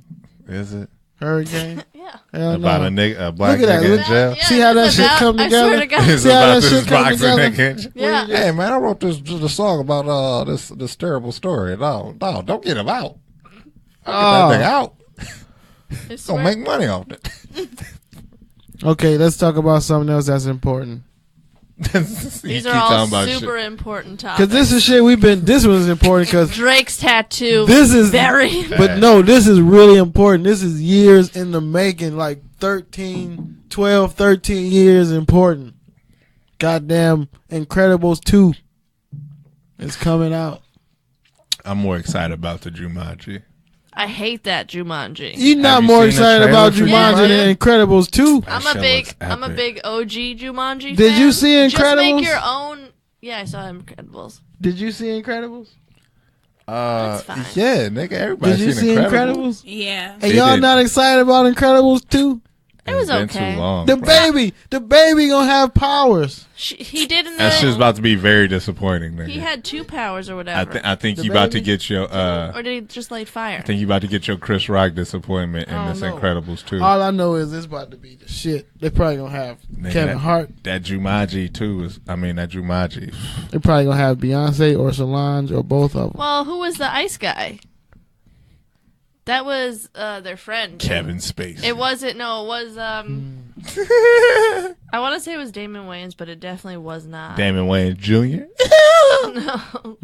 Is it? Hurricane. Yeah. Hell About no. a black Look at that. nigga Look- in jail? Yeah, See how that it's shit about- come I together? swear to God. It's See how about that this shit come boxer together? nigga. Yeah. Hey man, I wrote this song about this terrible story. No, don't get him out. Get that thing out. I Gonna swear. make money off it. Okay, let's talk about something else that's important. These are all super important topics. Because this is shit this was important because Drake's tattoo. this is very. But no, this is really important. This is years in the making, like 12, 13 years important. Goddamn Incredibles 2 is coming out. I'm more excited about the Jumanji. I hate that Jumanji. You're not Have you more seen the excited trailer about for Jumanji Jumanji? than Incredibles 2? I'm That a shit big looks I'm a epic. big OG Jumanji. Did fan. you see Just make Incredibles? your own. Yeah, I saw Incredibles. Did you see Incredibles? That's fine. Yeah, nigga, everybody Did you see seen Incredibles? Yeah. And They y'all did. not excited about Incredibles 2? It was It's been okay. too long. The bro. baby gonna have powers. He did in That shit's the. about to be very disappointing, nigga. He had 2 powers or I, whatever. I think The you about to baby? get your or did he just light fire? I think you about to get your Chris Rock disappointment in I don't this know. Incredibles too. All I know is it's about to be the shit. They probably gonna have Nigga, Kevin Hart. That Jumanji too is. I mean that Jumanji. They probably gonna have Beyonce or Solange or both of them. Well, who was the ice guy? That was their friend. Kevin Spacey. It wasn't. No, it was. I want to say it was Damon Wayans, but it definitely was not. Damon Wayans Jr. No,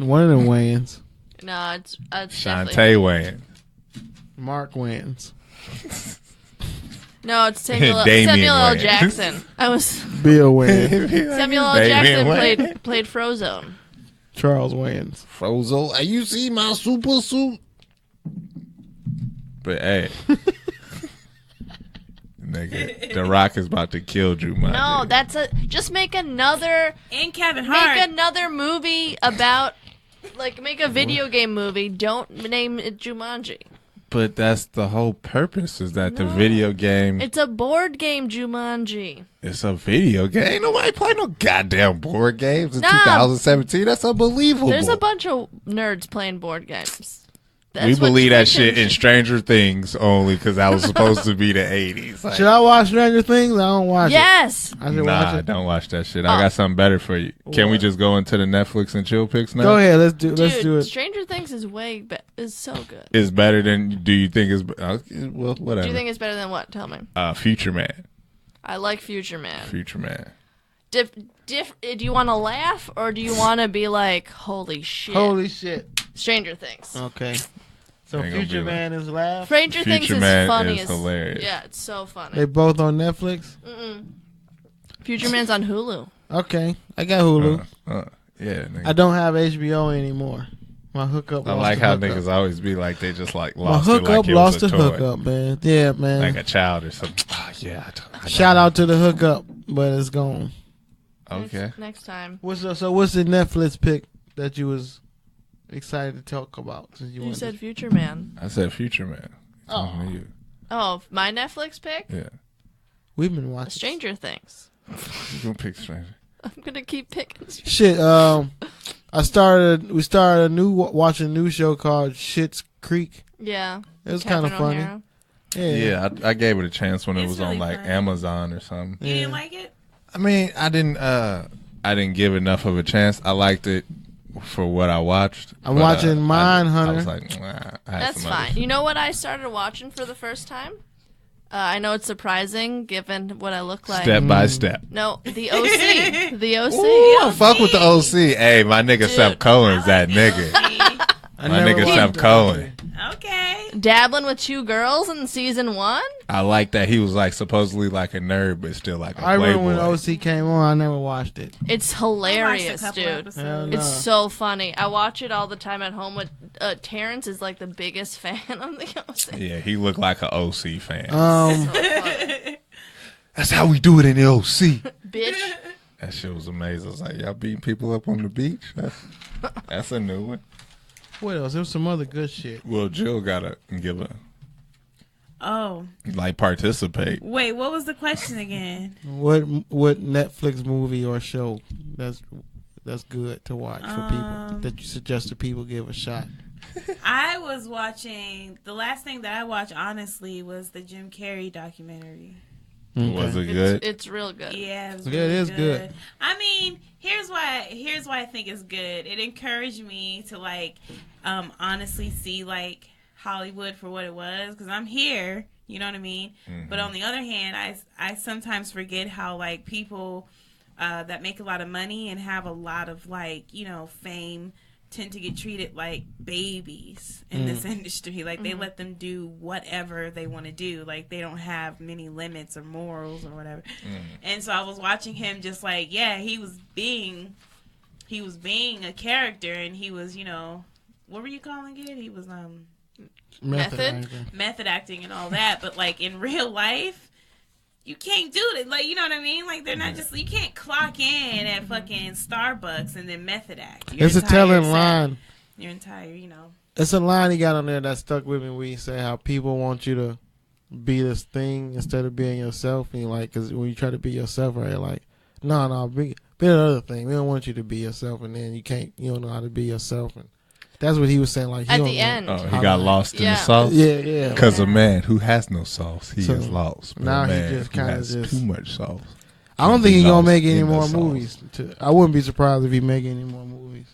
One of them Wayans, no, it's Shantae definitely. Wayans. Mark Wayans, No, it's Samuel Damian L. Wayans. Jackson. I was Bill Wayans, Samuel L. Damian Jackson played Frozone. Charles Wayans. Frozo. You see my super suit? But hey. Nigga, The Rock is about to kill Jumanji. No, just make another And Kevin Hart. make another movie about make a video game movie. Don't name it Jumanji. But that's the whole purpose is that the video game It's a board game Jumanji. it's a video game. Ain't nobody play no goddamn board games in Nah. 2017. That's unbelievable. There's a bunch of nerds playing board games. We believe that shit in Stranger Things only because that was supposed to be the 80s. Like, should I watch Stranger Things? I don't watch yes. it. I should nah, watch it. don't watch that shit. I got something better for you. Can we just go into the Netflix and chill picks now? Go ahead. Let's do it. Stranger Things is is so good. It's better than, do you think it's, well, whatever. Do you think it's better than what? Tell me. Future Man. I like Future Man. Future Man. Do you want to laugh or do you want to be like, holy shit? Holy shit. Stranger Things. Okay. So Ain't gonna Future be Man is laugh. Stranger Things Future is Man funny is as hilarious. Yeah, it's so funny. They both on Netflix. Future Man's on Hulu. Okay, I got Hulu. Yeah, nigga. I don't have HBO anymore. My hookup. I lost like the how hookup. niggas always be like they just like My lost it hookup like it lost was the a toy. hookup, man. Yeah, man. Like a child or something. Oh, yeah. I Shout out to the hookup, but it's gone. Okay. Next time. What's the Netflix pick that you was excited to talk about? Since You wanted said to- Future Man. I said Future Man. Talking to you. Oh, my Netflix pick? Yeah. we've been watching Stranger Things. You gonna pick Stranger? I'm gonna keep picking. shit. We started watching a new show called Schitt's Creek. Yeah. It was kind of funny. O'Hara. Yeah, I gave it a chance when it It's was really on like fun. Amazon or something. You didn't like it? I mean, I didn't give enough of a chance. I liked it for what I watched. I'm but, watching Mindhunter. I was like, nah, I had That's some fine. others. You know what I started watching for the first time? I know it's surprising given what I look like. Step by step. No, the OC. The OC. Ooh, I fuck with the OC. Hey, my nigga Dude, Seth Cohen's that nigga. I My never nigga watched Seth it. Cohen. Okay. Dabbling with 2 girls in season 1? I like that he was like supposedly like a nerd, but still like a I remember when playboy. OC came on. I never watched it. It's I hilarious, watched a couple dude. episodes. Hell no. It's so funny. I watch it all the time at home with Terrence is like the biggest fan of the OC. Yeah, he looked like an OC fan. Um, So funny. That's how we do it in the OC. Bitch. That shit was amazing. I was like, y'all beating people up on the beach? That's a new one. what else? There was some other good shit. Well, Jill gotta give a Oh. like participate. Wait, what was the question again? What Netflix movie or show that's good to watch for people that you suggest to people give a shot? I was watching, the last thing that I watched, honestly, was the Jim Carrey documentary. Was it good? It's real good. Yeah, it was Yeah, really it is good. I mean, here's why I think it's good. It encouraged me to like honestly see like Hollywood for what it was, because I'm here, you know what I mean? But on the other hand, I sometimes forget how like people that make a lot of money and have a lot of like, you know, fame tend to get treated like babies in this industry. Like they let them do whatever they want to do. Like they don't have many limits or morals or whatever. And so I was watching him just like, yeah, he was being a character, and he was, you know, what were you calling it? He was Method? method acting and all that, but like in real life you can't do it. Like, you know what I mean? Like they're not just, you can't clock in at fucking Starbucks and then method act. Your It's a entire telling set, line. Your entire, you know. It's a line he got on there that stuck with me where he say how people want you to be this thing instead of being yourself. And you're like, because when you try to be yourself, right, like, no, be another thing. We don't want you to be yourself, and then you don't know how to be yourself. And that's what he was saying. Like, he At don't the know end. Oh, he how got to- lost in the Yeah. sauce? Yeah. Because a man who has no sauce, he So, is lost. But now a he man just who kinda has just- too much sauce. I don't think he's gonna lost make any in the more sauce. movies. I wouldn't be surprised if he make any more movies.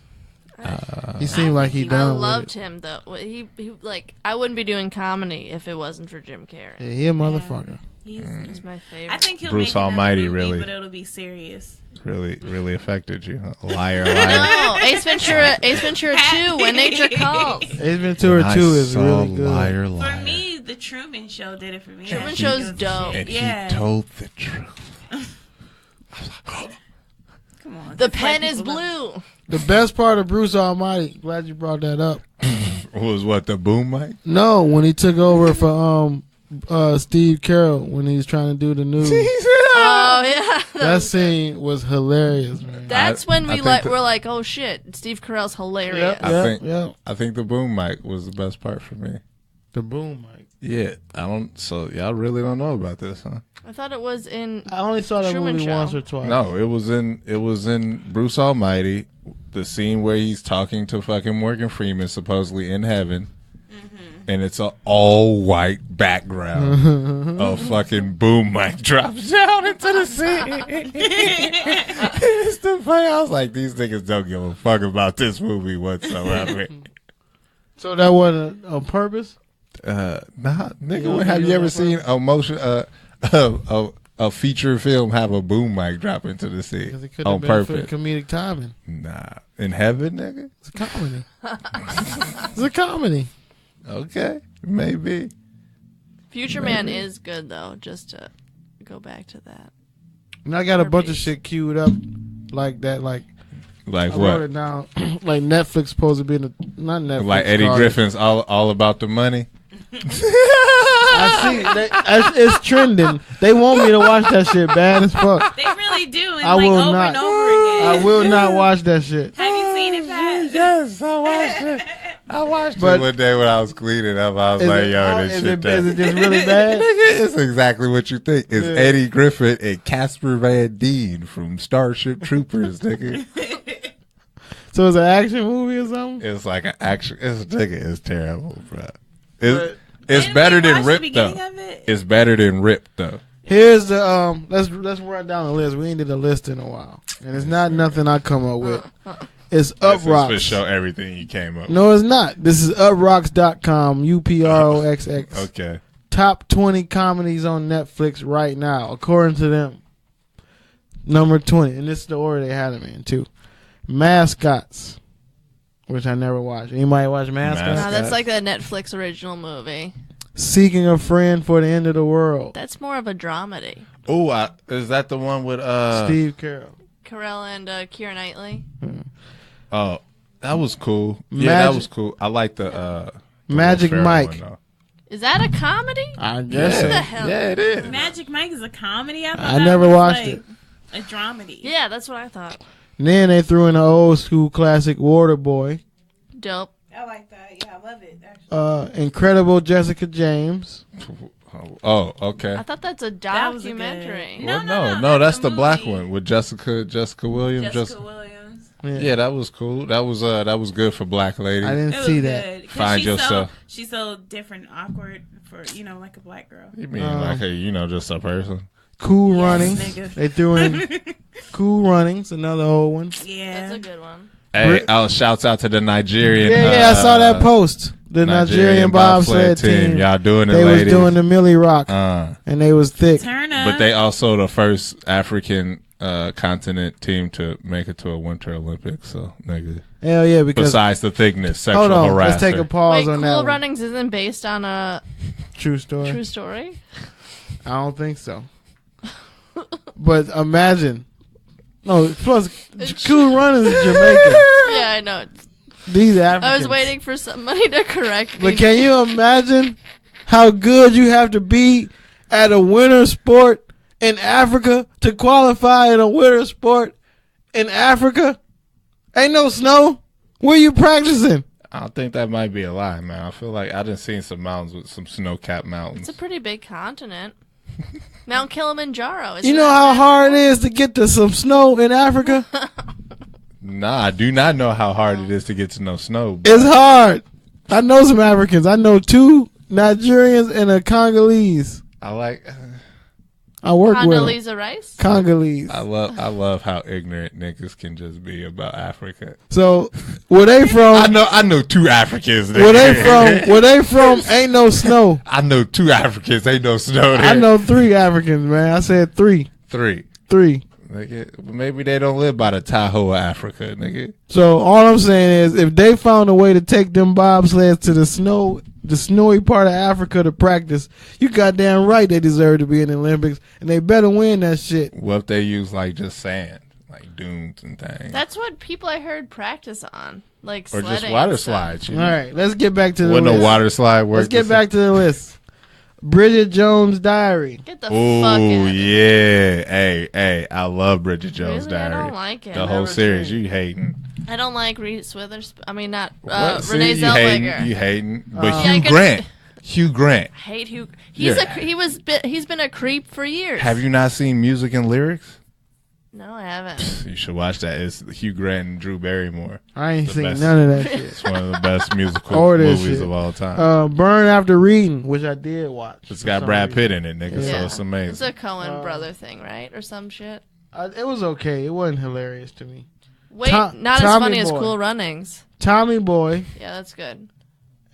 He seemed like he I done I with loved it. him though. He like I wouldn't be doing comedy if it wasn't for Jim Carrey. Yeah, he a motherfucker. He's, He's my I favorite. think he'll Bruce make another Almighty movie, really- but it'll be serious. Really affected you. Huh? Liar. No, Ace Ventura 2, When Nature Calls. Ace Ventura 2 is really good. Liar, For me, the Truman Show did it for me. Truman That Show's shit was dope. shit. And Yeah. he told the truth. Come on. The just pen let is people know. blue. The best part of Bruce Almighty, glad you brought that up. Was what, the boom mic? No, when he took over for Steve Carroll when he was trying to do the news. Oh yeah. That scene was hilarious, man. That's when I we think we're like, oh shit, Steve Carell's hilarious. Yep, I yep, think- yep. I think the boom mic was the best part for me. The boom mic. Yeah, so y'all really don't know about this, huh? I thought it was in I only saw that Truman movie Show. once or twice. No, it was in Bruce Almighty, the scene where he's talking to fucking Morgan Freeman supposedly in heaven, and it's an all white background. A fucking boom mic drops down into the sea. It's the funny. I was like, these niggas don't give a fuck about this movie whatsoever. So that wasn't on purpose? Nah, nigga. Have you ever seen a feature film have a boom mic drop into the sea Because it could on have been purpose? for comedic timing. Nah, in heaven, nigga. It's a comedy. It's a comedy. Okay, maybe. Future Man is good though. Just to go back to that. And I got a bunch of shit queued up like that. Like I Like wrote what? it down. Like Netflix supposed to be in the not Netflix. Like Eddie called- Griffin's all about the money. I see. It's trending. They want me to watch that shit bad as fuck. They really do. It's I like will over not. and over again. I will not watch that shit. Have you seen it, Pat? Yes, I watched it. I watched But- it one day when I was cleaning up. I was like, yo, this shit. is it just really bad? Nigga, it's exactly what you think. It's Yeah. Eddie Griffin and Casper Van Dien from Starship Troopers, nigga. So it's an action movie or something? It's like an action. It's terrible, bro. But- It's Didn't better we than watch the Rip beginning though. of it? It's better than Rip though. Here's the let's run down the list. We ain't did a list in a while, and it's not nothing I come up with. It's This is for UpRoxx. show everything you came up. No, it's not. This is UpRoxx.com. UPROXX. Okay. Top 20 comedies on Netflix right now, according to them. Number 20, and this is the order they had them in too. Mascots, which I never watched. Anybody watch Mascots? No, that's like a Netflix original movie. Seeking a Friend for the End of the World. That's more of a dramedy. Oh, is that the one with Steve Carell. Carell and Keira Knightley. Oh, that was cool. Yeah, Magic- that was cool. I like the Magic Will Ferrell Mike. one, though. Is that a comedy? I guess What so. the hell? Yeah, it is. Magic Mike is a comedy. I, thought I that never was watched like it. A dramedy. Yeah, that's what I thought. Then they threw in an old school classic, Waterboy. Dope. I like that. Yeah, I love it. Actually. Incredible Jessica James. Oh, okay. I thought that's a That was a good- documentary. No, Well, no, that's that's the a black movie. one with Jessica Williams. Jessica Williams. Yeah, that was cool. That was good for black lady. I didn't It was see that. good. 'Cause Find she's yourself. she's so different, awkward for like a black girl. You mean like just a person? Cool Yes, Runnings. nigga. They threw in Cool Runnings, another old one. Yeah. That's a good one. Hey, shouts out to the Nigerian. Yeah, I saw that post. The Nigerian bobsled team. Y'all doing it, They was ladies. doing the Millie Rock, Uh, and they was thick. Turn up. but they also the first African continent team to make it to a Winter Olympics. So, nigga. Hell yeah, because Besides the thickness, sexual hold on, harasser. let's take a pause Wait, on that Cool one. Runnings isn't based on a True story. true story? I don't think so. But imagine. No, plus Cool Runnings is Jamaican. Yeah, I know. These Africans. I was waiting for somebody to correct me. But can you imagine how good you have to be at a winter sport in Africa to qualify in a winter sport in Africa? Ain't no snow. Where you practicing? I don't think that might be a lie, man. I feel like I done seen some mountains with some snow-capped mountains. It's a pretty big continent. Mount Kilimanjaro. You know how hard it is to get to some snow in Africa? Nah, I do not know how hard it is to get to no snow. But It's hard. I know some Africans. I know 2 Nigerians and a Congolese. I like. I work with them. Condoleezza Rice? Congolese. I love how ignorant niggas can just be about Africa. So where they from? I know 2 Africans. Nigga. Where they from? Ain't no snow. I know 2 Africans. Ain't no snow there. I know 3 Africans, man. I said 3. 3. 3. Nigga, maybe they don't live by the Tahoe of Africa, nigga. So all I'm saying is, if they found a way to take them bobsleds to the snowy part of Africa to practice, you goddamn right they deserve to be in the Olympics, and they better win that shit. What if they use like just sand, like dunes and things, That's what people I heard practice on. Like or sledding. just water and stuff. slides? You All right, let's get back to the Wouldn't a list. water slide work? Let's get back to the list. Bridget Jones' Diary. Get the fuck Oh out of here. yeah, hey, I love Bridget Jones' Really? I Diary. don't like it. The whole Never series, seen it. you hating? I don't like Reese Witherspoon. I mean, not What? See, Renee you hating? Zellweger. You hating? But Yeah, I Hugh could- Grant. Hugh Grant. I hate Hugh. Yeah. He's been a creep for years. Have you not seen Music and Lyrics? No, I haven't. You should watch that. It's Hugh Grant and Drew Barrymore. I ain't The seen best. none of that shit. It's one of the best musical Or this movies shit. of all time. Burn After Reading, which I did watch. It's for got some Brad reason. Pitt in it, nigga, so Yeah. it's amazing. It's a Coen brother thing, right? Or some shit. It was okay. It wasn't hilarious to me. Wait, Tom- not as Tommy funny as Boy. Cool Runnings. Tommy Boy. Yeah, that's good.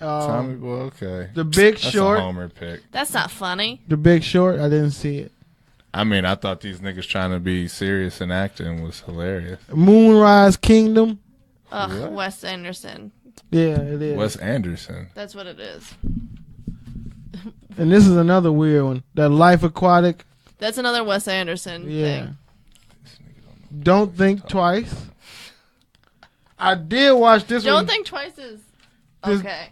Tommy Boy, okay. The Big That's Short. a homer pick. That's not funny. The Big Short. I didn't see it. I mean, I thought these niggas trying to be serious and acting was hilarious. Moonrise Kingdom. Ugh, What? Wes Anderson. Yeah, it is. Wes Anderson. That's what it is. And this is another weird one. That Life Aquatic. That's another Wes Anderson Yeah. thing. Don't Think Twice. I did watch this one. Don't think twice is This- okay.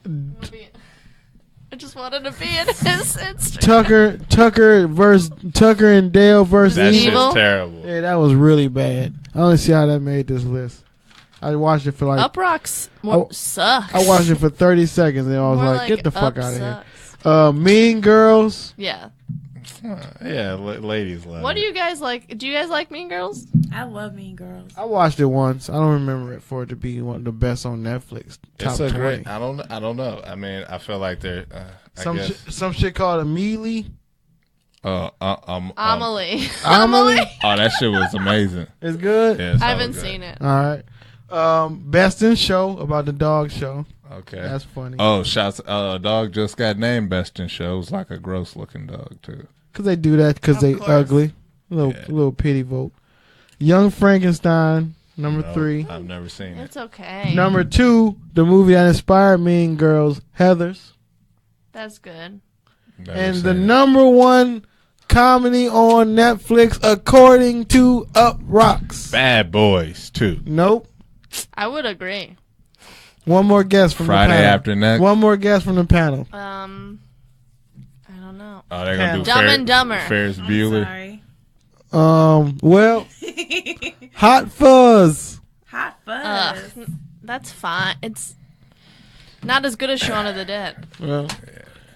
I just wanted to be in his Instagram. Tucker and Dale versus That Evil. shit's terrible. Yeah, that was really bad. I don't see how that made this list. I watched it for like UpRoxx Oh, sucks. I watched it for 30 seconds and I was More like, get the fuck Up out of here. sucks. Mean Girls. Yeah. Yeah, ladies love What it. do you guys like? Do you guys like Mean Girls? I love Mean Girls. I watched it once. I don't remember it for it to be one of the best on Netflix. Top It's a 20. great. I don't know. I mean, I feel like they're. Some shit called Amelie. Amelie. Amelie. Oh, that shit was amazing. It's good. Yeah, it's I all haven't good. seen it. All right. Best in Show about the dog show. Okay. That's funny. Oh, shouts! A dog just got named Best in Show. It's like a gross looking dog too. Cause they do that because Of they course. ugly. Little pity vote. Young Frankenstein, number No, 3. I've never seen it. It's okay. Number 2, the movie that inspired Mean Girls, Heathers. That's good. Never And seen the it. number 1 comedy on Netflix according to UpRoxx. Bad Boys too. Nope. I would agree. One more guess from Friday the panel. After Next. One more guess from the panel. I don't know. Oh, they're gonna do Dumb and Dumber. Ferris I'm Bueller. sorry. Well, Hot Fuzz. Hot Fuzz. Ugh, that's fine. It's not as good as Shaun of the Dead. Well,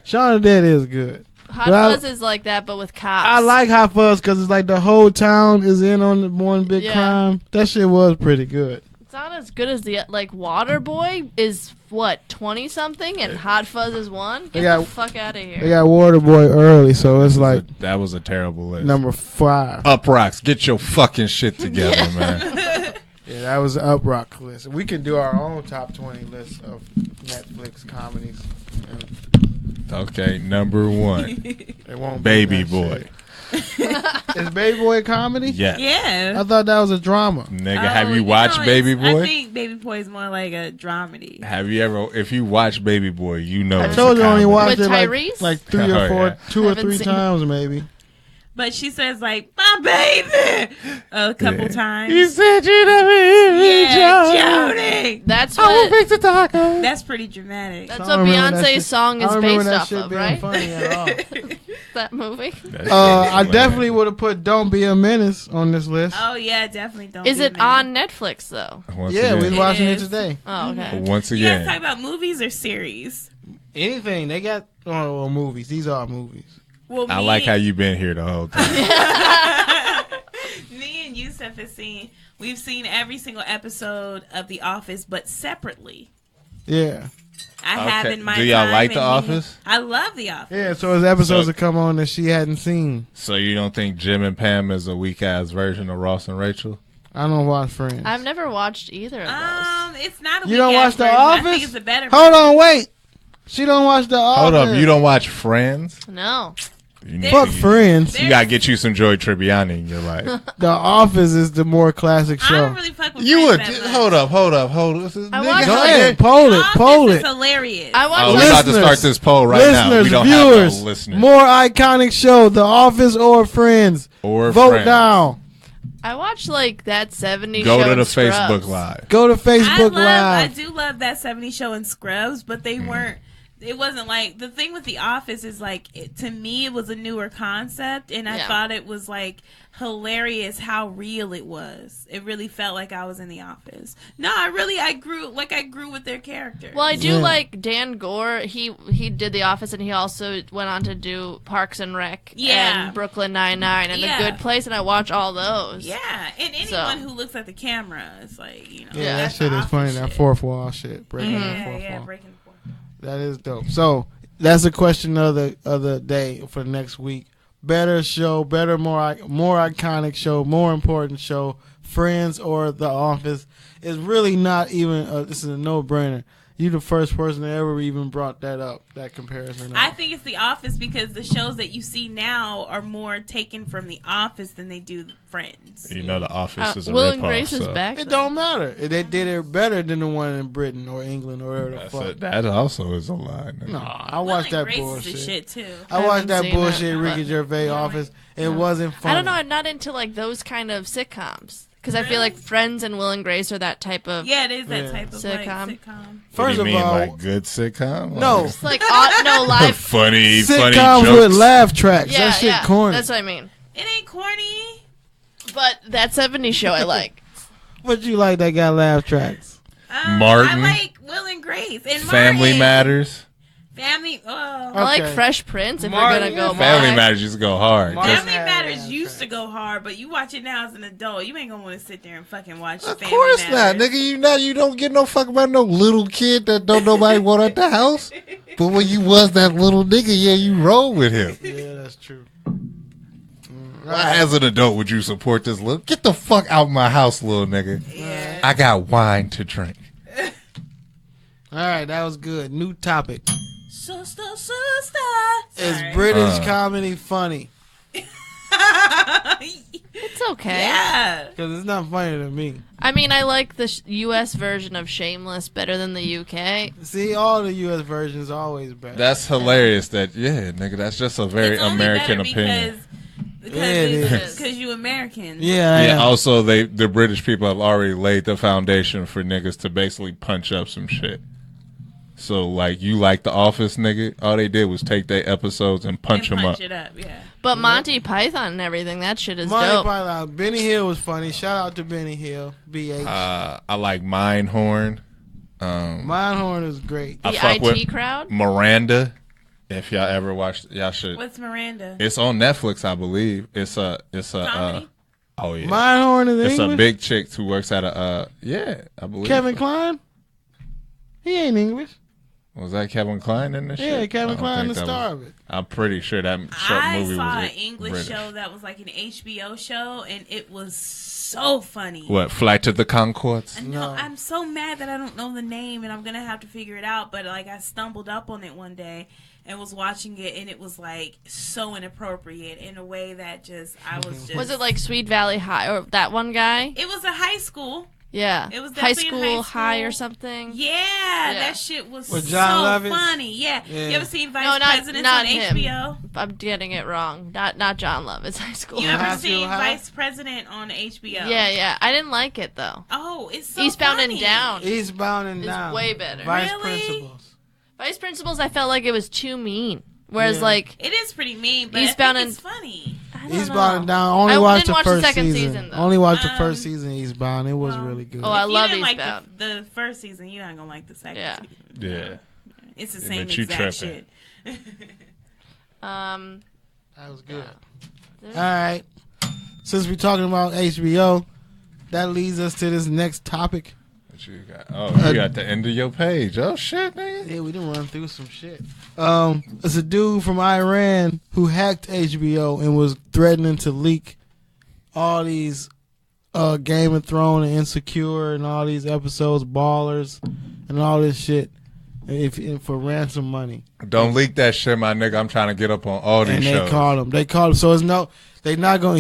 Shaun of the Dead is good. Hot But I- Fuzz is like that, but with cops. I like Hot Fuzz because it's like the whole town is in on the one big Yeah. crime. That shit was pretty good. It's not as good as the Waterboy is what 20 something, and Hot Fuzz is 1. Get got- the fuck out of They here. got Waterboy early, so it's like That was a terrible list. number 5. UpRoxx, get your fucking shit together, man. Yeah, that was the UpRoxx list. We can do our own top 20 list of Netflix comedies. Okay, number 1, It won't be Baby that Boy. shit. Is Baby Boy a comedy? Yeah. Yeah. I thought that was a drama. Nigga, Oh, have you know, watched Baby I Boy? think Baby Boy is more like a dramedy. Have you ever? If you watch Baby Boy, you know. I it's told a you I only comedy. watched With it Tyrese? like 3 Oh, or 4, yeah. 2 or Haven't 3 seen times maybe. But she says like my baby a couple times. You said you never hear me, Yeah, Jody. That's I will what. fix the taco. That's pretty dramatic. That's I what don't remember that Beyonce's shit- song I is don't remember based that off shit of, being right? funny at all. That movie. I definitely would have put Don't Be a Menace on this list. Oh yeah, definitely don't. Is be it mad. on Netflix though? Once Yeah, we again. was watching it is. today. Oh, okay. Once You guys again. talk about movies or series? Anything. They got movies. These are movies. Well, I like how you been here the whole time. me and Yusuf have seen. We've seen every single episode of The Office, but separately. Yeah. I Okay. have in my Do y'all time, like The and Office? I love The Office. Yeah, so there's episodes So- that come on that she hadn't seen. So you don't think Jim and Pam is a weak ass version of Ross and Rachel? I don't watch Friends. I've never watched either of those. It's not a You don't weak-ass watch The version. I Office? think it's a better Hold version. on, wait. She don't watch The Office. Hold up, you don't watch Friends? No. You need Fuck to- Friends. You gotta get you some Joy Tribbiani in your life. The Office is the more classic I show. don't really fuck with You Friends would that much. hold up. This is, I nigga, watched Go like- ahead, poll The it, Office poll is it. hilarious. I watched Oh, we're like about to start this poll right now. Listeners, We don't viewers, have no listeners. more iconic show, The Office or Friends. Or Vote Friends. down. I watched like that 70s Go show to in the Scrubs. Facebook Live. Go to Facebook I Live. do love that 70s show in Scrubs, but they weren't it wasn't like the thing with The Office is like to me it was a newer concept, and I thought it was like hilarious how real it was. It really felt like I was in The Office. No, I grew with their characters. Well, I do like Dan Gore. He did The Office, and he also went on to do Parks and Rec and Brooklyn Nine-Nine and The Good Place, and I watch all those. Yeah, and anyone who looks at the camera is like, you know. Yeah, that shit is funny. That fourth wall shit, breaking the fourth wall. Breaking the fourth wall. That is dope. So that's a question of the day for the next week. Better show, more iconic show, more important show, Friends or The Office. It's really not even. This is a no-brainer. You're the first person that ever even brought that up, that comparison. I think it's The Office because the shows that you see now are more taken from The Office than they do Friends. You know, The Office is a Will ripoff. and Grace is back. It don't matter. They did it better than the one in Britain or England or wherever the fuck. That also is a lie. No, I watched that bullshit. Shit too. I watched that seen bullshit it, Ricky Gervais Office. It wasn't funny. I don't know. I'm not into like those kind of sitcoms. Because I feel like Friends and Will and Grace are that type of it is that type of sitcom. Like, sitcom. First of all, like good sitcom? No, it's like live funny sitcoms jokes with laugh tracks. That shit corny. That's what I mean. It ain't corny. But that 70s show I like. What you like that got laugh tracks? Martin. I like Will and Grace and Family Martin. Matters. Family. I like Fresh Prince if Martin, we're gonna go. Family Matters used to go hard. Family Matters used to go hard, but you watch it now as an adult, you ain't gonna want to sit there and fucking watch. Of Family course Matters. not, nigga. You don't get no fuck about no little kid that don't nobody want at the house. But when you was that little nigga, you roll with him. Yeah, that's true. Why, as an adult, would you support this little? Get the fuck out of my house, little nigga. Yeah. I got wine to drink. All right, that was good. New topic. Sister. Is British comedy funny? It's okay. Yeah. Because it's not funny to me. I mean, I like the U.S. version of Shameless better than the U.K. See, all the U.S. versions are always better. That's hilarious. Nigga, that's just a very It's only American better opinion. Because you American. Yeah. Also, the British people have already laid the foundation for niggas to basically punch up some shit. So, like, you like The Office, nigga? All they did was take their episodes and punch them up. It up, yeah. But Monty Python and everything, that shit is Monty dope. Python. Benny Hill was funny. Shout out to Benny Hill. BH. I like Mindhorn. Mindhorn is great. The IT crowd? Miranda. If y'all ever watched, y'all should. What's Miranda? It's on Netflix, I believe. It's a Comedy? oh yeah. Mindhorn is It's English? a big chick who works at I believe. Kevin Kline? He ain't English. Was that Kevin Kline in this shit? Yeah, Kevin Kline, the that star of it. I'm pretty sure that short I movie saw was an English British. show that was like an HBO show, and it was so funny. What, Flight to the Conchords? No, I'm so mad that I don't know the name, and I'm gonna have to figure it out. But like, I stumbled up on it one day and was watching it, and it was like so inappropriate in a way that I was just. Was it like Sweet Valley High or that one guy? It was a high school. Yeah. It was high definitely school in high or something. Yeah, that shit was With so John Lovitz? funny. Yeah. You ever seen Vice not Presidents on him. HBO? I'm getting it wrong. Not John Love. It's High School. You High. ever High seen School High? Vice President on HBO? Yeah. I didn't like it though. Oh, it's so Eastbound funny. and Down. Eastbound and It's Down. way better. Vice Really? Principals. Vice Principals, I felt like it was too mean. Whereas Yeah. like It is pretty mean, but Eastbound I and- think it's funny. I don't Eastbound know. and Down. Only I watched didn't the watch the first second season. season, though. Only watched the first season. Eastbound. It was Well, really good. Oh, I If you love didn't like Eastbound. the first season, you're not gonna like the second Yeah. season. Yeah. It's the Yeah, same but you exact tripping. shit. That was good. All right. Since we're talking about HBO, that leads us to this next topic. What you got? Oh, you got the end of your page. Oh shit, nigga. Yeah, we didn't run through some shit. It's a dude from Iran who hacked HBO and was threatening to leak all these Game of Thrones and Insecure and all these episodes, Ballers, and all this shit if for ransom money. Don't leak that shit, my nigga. I'm trying to get up on all these And they shows. called him. So it's no. He's not gonna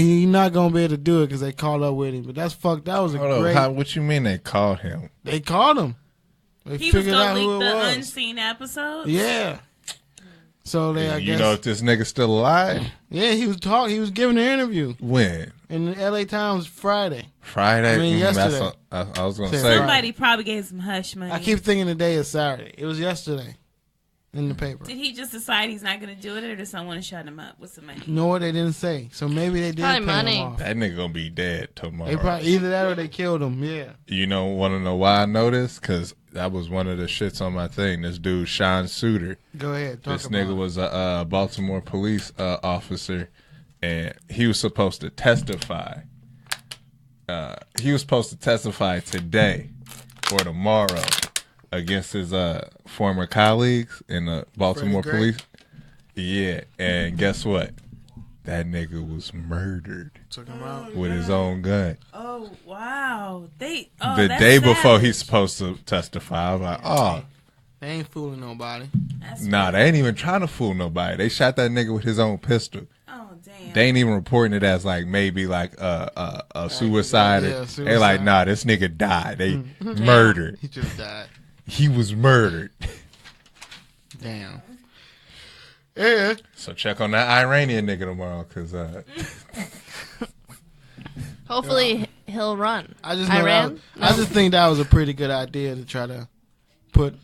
be able to do it because they called up with him. But that's fucked. That was a Hold great. on, what you mean they called him? They called him. They He was figured gonna out who leak it the was. unseen episodes. Yeah. So they, I You guess. know if this nigga still alive? Yeah, he was talking. He was giving an interview When? in the L.A. Times Friday. Friday? I mean, yesterday. I was gonna Said say. Friday. Somebody probably gave some hush money. I keep thinking the day is Saturday. It was yesterday. in the paper. Did he just decide he's not going to do it, or did someone shut him up with some money? No, they didn't say. So maybe they did pay money. him off. That nigga gonna be dead tomorrow. They probably either that or they killed him. Yeah. You know, want to know why I know this? Because that was one of the shits on my thing. This dude, Sean Suter. Go ahead. This nigga was a Baltimore police officer, and he was supposed to testify. He was supposed to testify today or tomorrow against his former colleagues in the Baltimore police. Yeah, and guess what? That nigga was murdered. Took him out with his own gun. Oh wow! The day before he's supposed to testify, I was like, oh, they ain't fooling nobody. Nah, they ain't even trying to fool nobody. They shot that nigga with his own pistol. Oh damn! They ain't even reporting it as like maybe like a suicide. Yeah, suicide. They like, nah, this nigga died. They murdered. He just died. He was murdered. Damn. Yeah. So check on that Iranian nigga tomorrow, cause hopefully he'll run. I just think that was a pretty good idea to try to put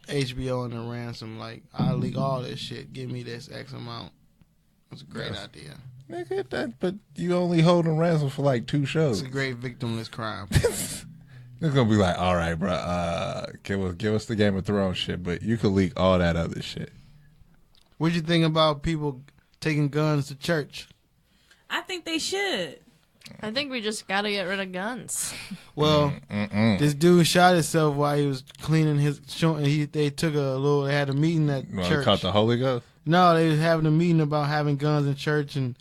HBO in the ransom. Like, I'll leak all this shit. Give me this X amount. It's a great idea. Nigga, that, but you only holding ransom for like 2 shows. It's a great victimless crime. It's gonna be like, all right, bro, give us the Game of Thrones shit, but you could leak all that other shit. What you think about people taking guns to church? I think they should. I think we just got to get rid of guns. Well, this dude shot himself while he was cleaning his. They took they had a meeting at church. Caught the Holy Ghost? No, they was having a meeting about having guns in church and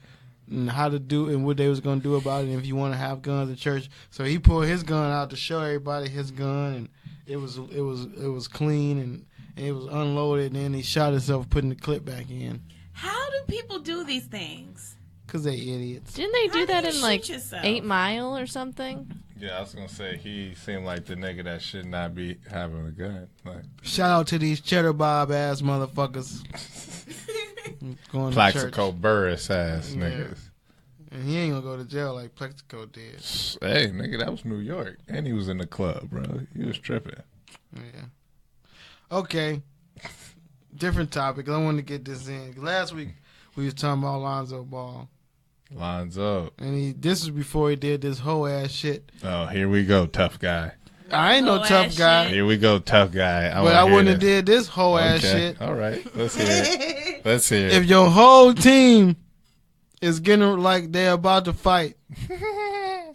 how to do and what they was gonna do about it. And if you want to have guns in church, so he pulled his gun out to show everybody his gun, and it was clean and it was unloaded. And then he shot himself, putting the clip back in. How do people do these things? Cause they idiots. Didn't they do that in like yourself? 8 Mile or something? Yeah, I was gonna say he seemed like the nigga that should not be having a gun. Like, shout out to these cheddar bob ass motherfuckers. Going Plaxico Burris ass niggas. And he ain't gonna go to jail like Plaxico did. Hey, nigga, that was New York, and he was in the club, bro. He was tripping. Yeah. Okay. Different topic. I wanted to get this in. Last week we was talking about Lonzo Ball. Lonzo. And this was before he did this whole ass shit. Oh, here we go, tough guy. I ain't no tough guy. Here we go, tough guy. But I wouldn't have did this whole ass shit. All right, let's hear it. Let's hear it. If your whole team is getting like they're about to fight,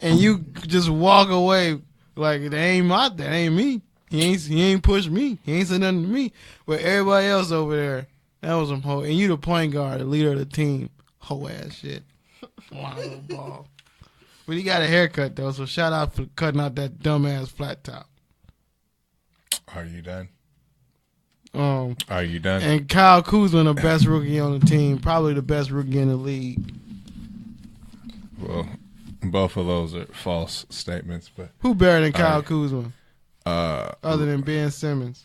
and you just walk away like that ain't me. He ain't pushed me. He ain't said nothing to me. But everybody else over there, that was some whole. And you the point guard, the leader of the team, whole ass shit. Lonzo Ball. But he got a haircut though, so shout out for cutting out that dumbass flat top. Are you done? Are you done? And Kyle Kuzma, the best rookie on the team, probably the best rookie in the league. Well, both of those are false statements, but who better than Kyle Kuzma? Other than Ben Simmons.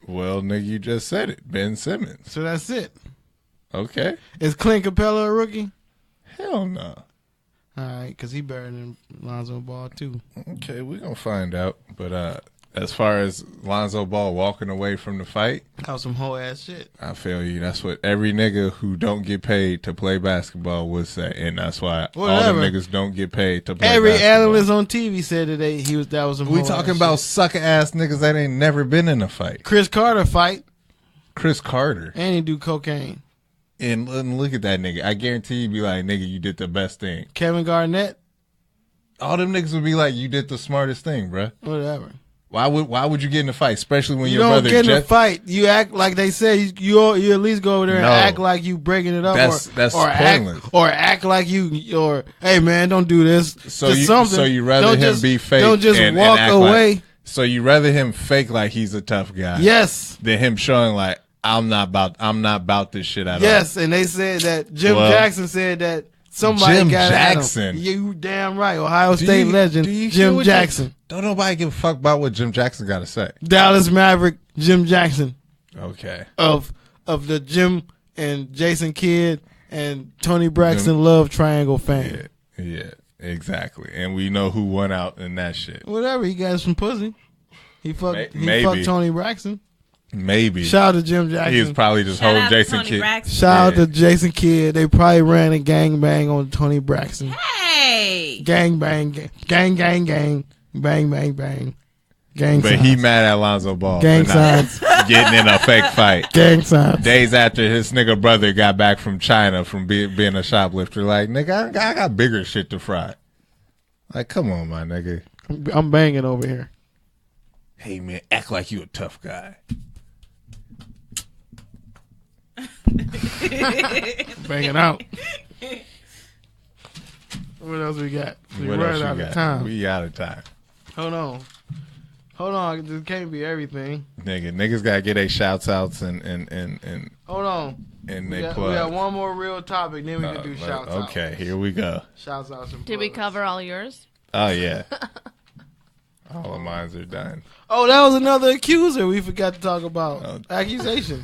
Well, nigga, you just said it, Ben Simmons. So that's it. Okay. Is Clint Capella a rookie? Hell no. All right, because he better than Lonzo Ball, too. Okay, we're going to find out. But as far as Lonzo Ball walking away from the fight, that was some whole ass shit. I feel you. That's what every nigga who don't get paid to play basketball would say. And that's why all the niggas don't get paid to play every basketball. Analyst on TV said today that was some we talking about sucker ass niggas that ain't never been in a fight. Chris Carter fight. Chris Carter. And he do cocaine. And look at that nigga. I guarantee you be like, nigga, you did the best thing. Kevin Garnett. All them niggas would be like, you did the smartest thing, bruh. Whatever. Why would you get in a fight, especially when you your brother? You don't get in a fight. You act like they said. You at least go over there and act like you breaking it up. That's pointless. Act like you hey man, don't do this. So you rather him be fake? Don't just walk away. So you rather him fake like he's a tough guy? Yes. Than him showing like I'm not about this shit at all. Yes, and they said that Jim Jackson said that somebody Jim got Jackson. You damn right. Ohio State legend Jim Jackson. Don't nobody give a fuck about what Jim Jackson got to say. Dallas Maverick Jim Jackson. Okay. Of the Jim and Jason Kidd and Tony Braxton love triangle fame. Yeah, exactly. And we know who won out in that shit. Whatever. He got some pussy. He fucked Tony Braxton. Maybe. Shout out to Jim Jackson. He was probably just Shout holding out to Jason Tony Kidd. Braxton. Shout out to Jason Kidd. They probably ran a gangbang on Tony Braxton. Hey. Gang bang, gang, gang, gang, bang, bang, bang. Gang But signs. he mad at Lonzo Ball Gang for not signs. getting in a fake fight. Gang signs. Days after his nigga brother got back from China from being a shoplifter, like, nigga, I got bigger shit to fry. Like, come on, my nigga. I'm banging over here. Hey, man, act like you a tough guy. Banging out. What else we got? We What running else out you of got? time. We out of time. Hold on. This can't be everything. Niggas gotta get their shouts outs and Hold on. they We plug. got one more real topic, then we can do shouts out. Okay, here we go. Shouts out. Did we cover all yours? Oh yeah. All of mines are done. Oh, that was another accuser we forgot to talk about. Oh. Accusation.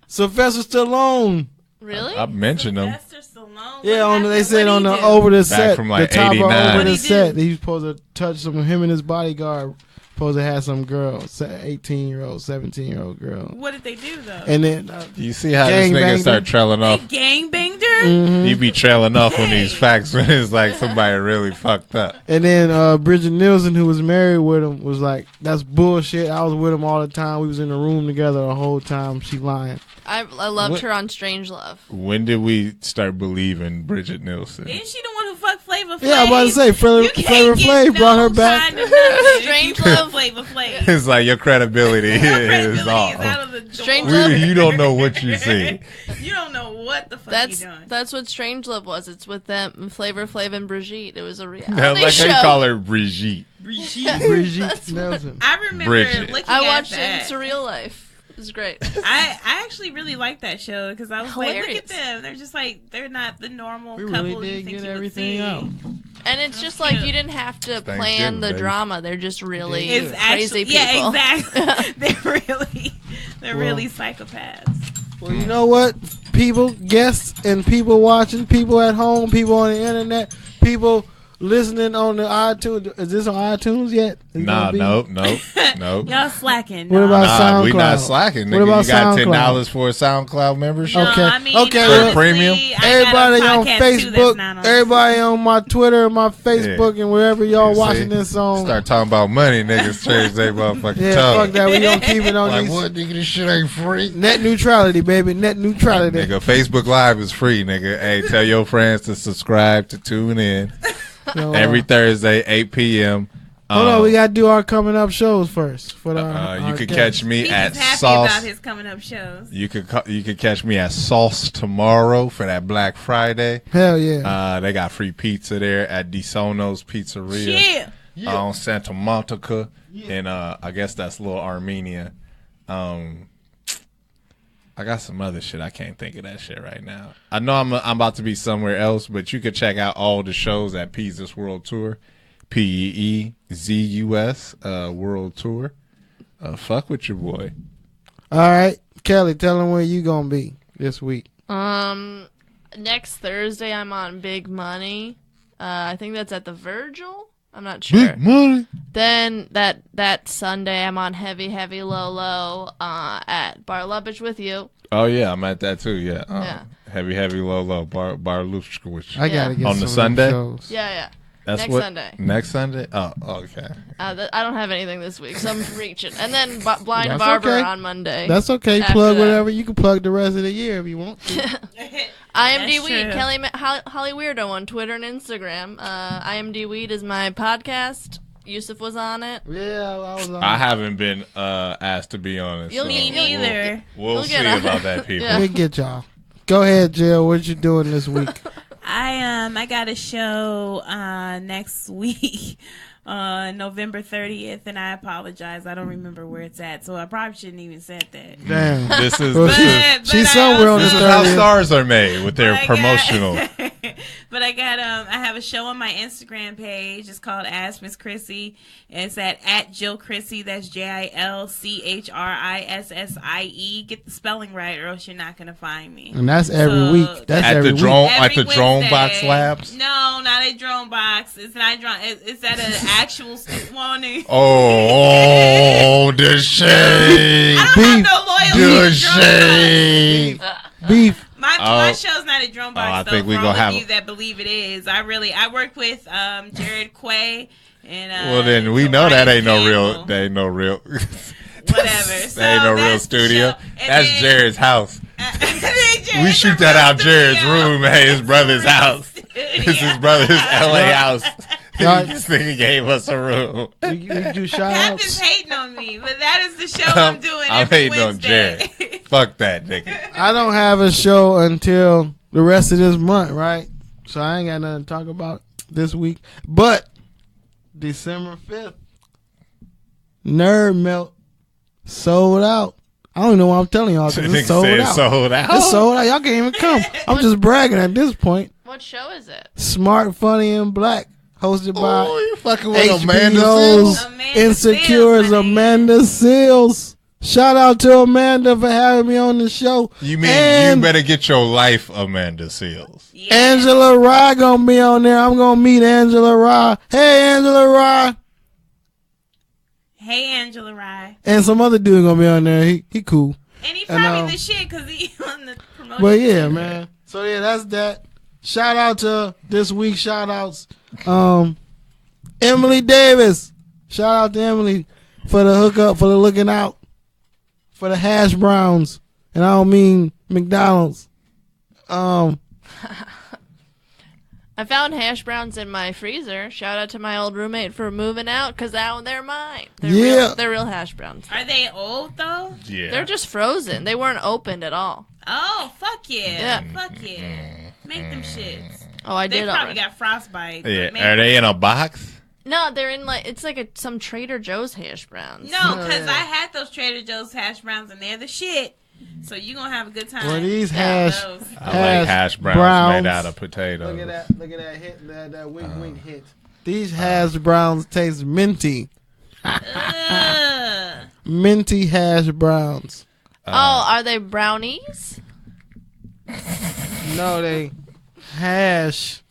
Sylvester Stallone. Really? I mentioned them. Sylvester Stallone. Yeah, What they happened? said What'd on he the do? over the set, from, like, the top of 89. over What'd the he set, do? he was supposed to touch him and his bodyguard. Supposed to have some girl, 18-year-old, 17-year-old girl, What did they do though? and then You see how Gang this nigga banged start him. trailing They off? gang banged her. He be trailing off on these facts when it's like somebody really fucked up. And then Bridget Nielsen, who was married with him, was like, "That's bullshit. I was with him all the time. We was in the room together the whole time. She lying." I loved What? her on Strangelove. When did we start believing Bridget Nielsen? Isn't she the one who fucked Flavor Flav? Yeah, I'm about to say Flavor You can't Flav get brought her no back. kind of nothing Strange if you fuck Love. Flavor Flav. It's like your credibility Your credibility is is off. out of the door. Strange Love. You don't know what you see. You don't know what the fuck That's you doing. that's what Strangelove was. It's with them, Flavor Flav and Brigitte. It was a reality Like show. how you call her Brigitte. Bridget Nielsen. I remember Bridget. looking I at watched it that. in Surreal Life. It was great. I actually really liked that show because I was like, look Hilarious. at them. They're just like, they're not the normal We couple really you did think get you would everything see. out. And it's just like you didn't have to plan Thanksgiving, the baby. drama. They're just really It's crazy actually, people. yeah, exactly. they're Well- really psychopaths. Well, you know what? People, guests, and people watching, people at home, people on the internet, people listening on the iTunes. Is this on iTunes yet? Is it Nah, gonna be? nope. Y'all slacking. What no. about Nah, we SoundCloud? not slacking. What Nigga, about you got SoundCloud? $10 for a SoundCloud membership. No, Okay. I mean, Okay, honestly, well, premium? I got a Everybody on podcast too that's Facebook, not on everybody on my Twitter and my Facebook Yeah. and wherever y'all You see? watching this on. Start talking about money, niggas change their motherfucking Yeah, tongue. fuck that. We don't keep it on Like, these. what, nigga, this shit ain't free? Net neutrality, baby. Net neutrality. Nigga, Facebook Live is free, nigga. Hey, tell your friends to subscribe to tune in So, every Thursday, 8 p.m. hold on, we gotta do our coming up shows first. For the, you our could guests. catch me He's at just happy Sauce. about his coming up shows. You could catch me at Sauce tomorrow for that Black Friday. Hell yeah. They got free pizza there at DeSono's Pizzeria Yeah. on Santa Monica, and I guess that's Little Armenia. I got some other shit. I can't think of that shit right now. I know I'm about to be somewhere else, but you could check out all the shows at Peezus World Tour, PEEZUS World Tour. Fuck with your boy. All right, Kelly, tell them where you gonna be this week. Next Thursday I'm on Big Money. I think that's at the Virgil. I'm not sure. Big money. Then that Sunday I'm on Heavy Low Low at Bar Lubbage with you. Oh yeah, I'm at that too. Yeah. Yeah. Heavy, low, bar Luftschwitz. I gotta get On the some of them Sunday? shows. Yeah. That's Next what, Sunday. Next Sunday? Oh, okay. I don't have anything this week, so I'm reaching. And then Blind That's Barber okay. on Monday. That's okay. After Plug that. whatever. You can plug the rest of the year if you want to. IMD That's Weed, true. Kelly Holly Weirdo on Twitter and Instagram. IMD Weed is my podcast. Yusuf was on it. Yeah, I was on. I haven't been asked to be on it. You'll so need Me neither. We'll You'll see get on about it. that, people. Yeah. We'll get y'all. Go ahead, Jill. What you doing this week? I got a show next week. November 30th, and I apologize. I don't remember where it's at, so I probably shouldn't even said that. Damn. This is Well, this she's I somewhere on also- the is how 30th. stars are made with their But I got- promotional. But I have a show on my Instagram page. It's called Ask Miss Chrissie. It's at Jil Chrissie. That's JilChrissie. Get the spelling right, or else you're not gonna find me. And that's every week. That's at every the drone, week. like the drone box labs. No, not a drone box. It's not drone. It's at an actual morning. Oh, the shade. I don't have no loyalty The to drone shade. Beef. My show's not a drone box. I though, think we for gonna all have of you that believe it is. I work with Jared Quay and well, then we know that ain't no real. That ain't no real. Whatever. So that ain't no real that's the studio. show. And That's then- Jared's house. Jared's We shoot a that real out Jared's studio. room, man. His brother's house. It's his brother's LA house. Y'all- This nigga gave us a room. We do shout Pap is outs. hating on me, but that is the show I'm doing I'm every hating on Wednesday. Jared. Fuck that nigga. I don't have a show until the rest of this month, right? So I ain't got nothing to talk about this week. But December 5th, Nerd Melt sold out. I don't even know why I'm telling y'all because Nigga it's sold said out. sold out. It's sold out. Y'all can't even come. I'm just bragging at this point. What show is it? Smart, Funny, and Black, hosted by Oh, you fucking with Amanda HBO's Seals? Amanda Insecure's Seals, my nigga. Amanda Seals. Shout out to Amanda for having me on the show. You mean And you better get your life, Amanda Seals? Yeah. Angela Rye gonna be on there. I'm gonna meet Angela Rye. Hey, Angela Rye. Hey, Angela Rye. And some other dude gonna be on there. He cool. And he And, probably the shit because he on the promotion. But yeah, man. So yeah, that's that. Shout out to this week's shout outs. Emily Davis. Shout out to Emily for the hookup, for the looking out, for the hash browns. And I don't mean McDonald's. I found hash browns in my freezer. Shout out to my old roommate for moving out because now they're mine. They're Yeah. real, they're real hash browns. Are they old though? Yeah. They're just frozen. They weren't opened at all. Oh, fuck yeah. Yeah. Fuck yeah. Make them shits. Oh, I They did probably already. got frostbite. Yeah. but maybe- Are they in a box? No, they're in it's like some Trader Joe's hash browns. No, because I had those Trader Joe's hash browns and they're the shit. So you're going to have a good time. Well, these Yeah, hash- those. I like hash browns, browns. made out of potatoes. Look at that hit, that wink hit. These hash browns taste minty. Ugh. Minty hash browns. Oh, are they brownies? No, they hash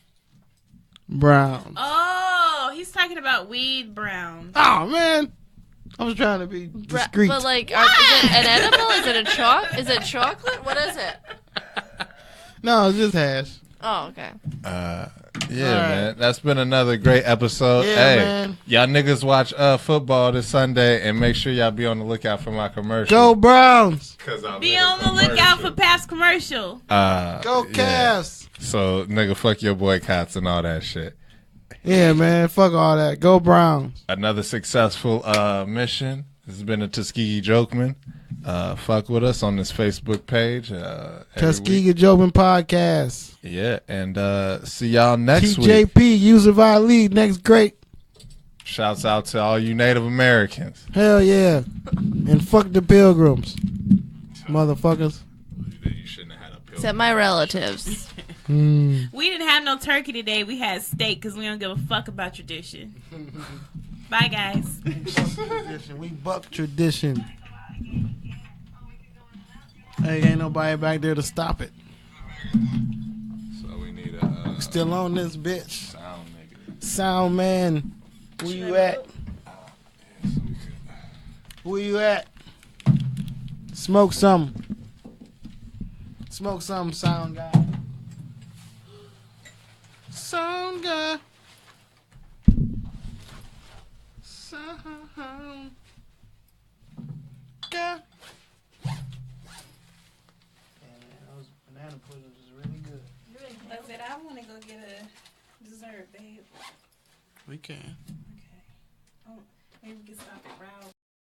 browns. Oh, he's talking about weed browns. Oh man, I was trying to be discreet. But like, is it an edible? Is it a Is it chocolate? What is it? No, it's just hash. Oh, okay. Yeah, All right. man. That's been another great episode. Yeah, hey, man. y'all niggas watch football this Sunday and make sure y'all be on the lookout for my commercial. Go Browns. Be on the lookout for past commercial. Go Cavs. So, nigga, fuck your boycotts and all that shit. Yeah, man. Fuck all that. Go Browns. Another successful mission. This has been a Tuskegee Jokemen. Fuck with us on this Facebook page. Every Tuskegee Jokemen podcast. week. Yeah, and see y'all next week. TJP, Yusuf Ali, next great. Shouts out to all you Native Americans. Hell yeah. And fuck the pilgrims. Motherfuckers. You shouldn't have had a pill. Except my relatives. We didn't have no turkey today. We had steak because we don't give a fuck about tradition. Bye, guys. We buck tradition. Hey, ain't nobody back there to stop it. So we need a Still on this bitch. sound nigga. Sound man. Where you at? Where you at? Smoke some. Smoke some, sound guy. Sound guy. Sound guy. Those banana puddings is really good. I said I want to go get a dessert, babe. We can. Okay. Oh, maybe we can stop.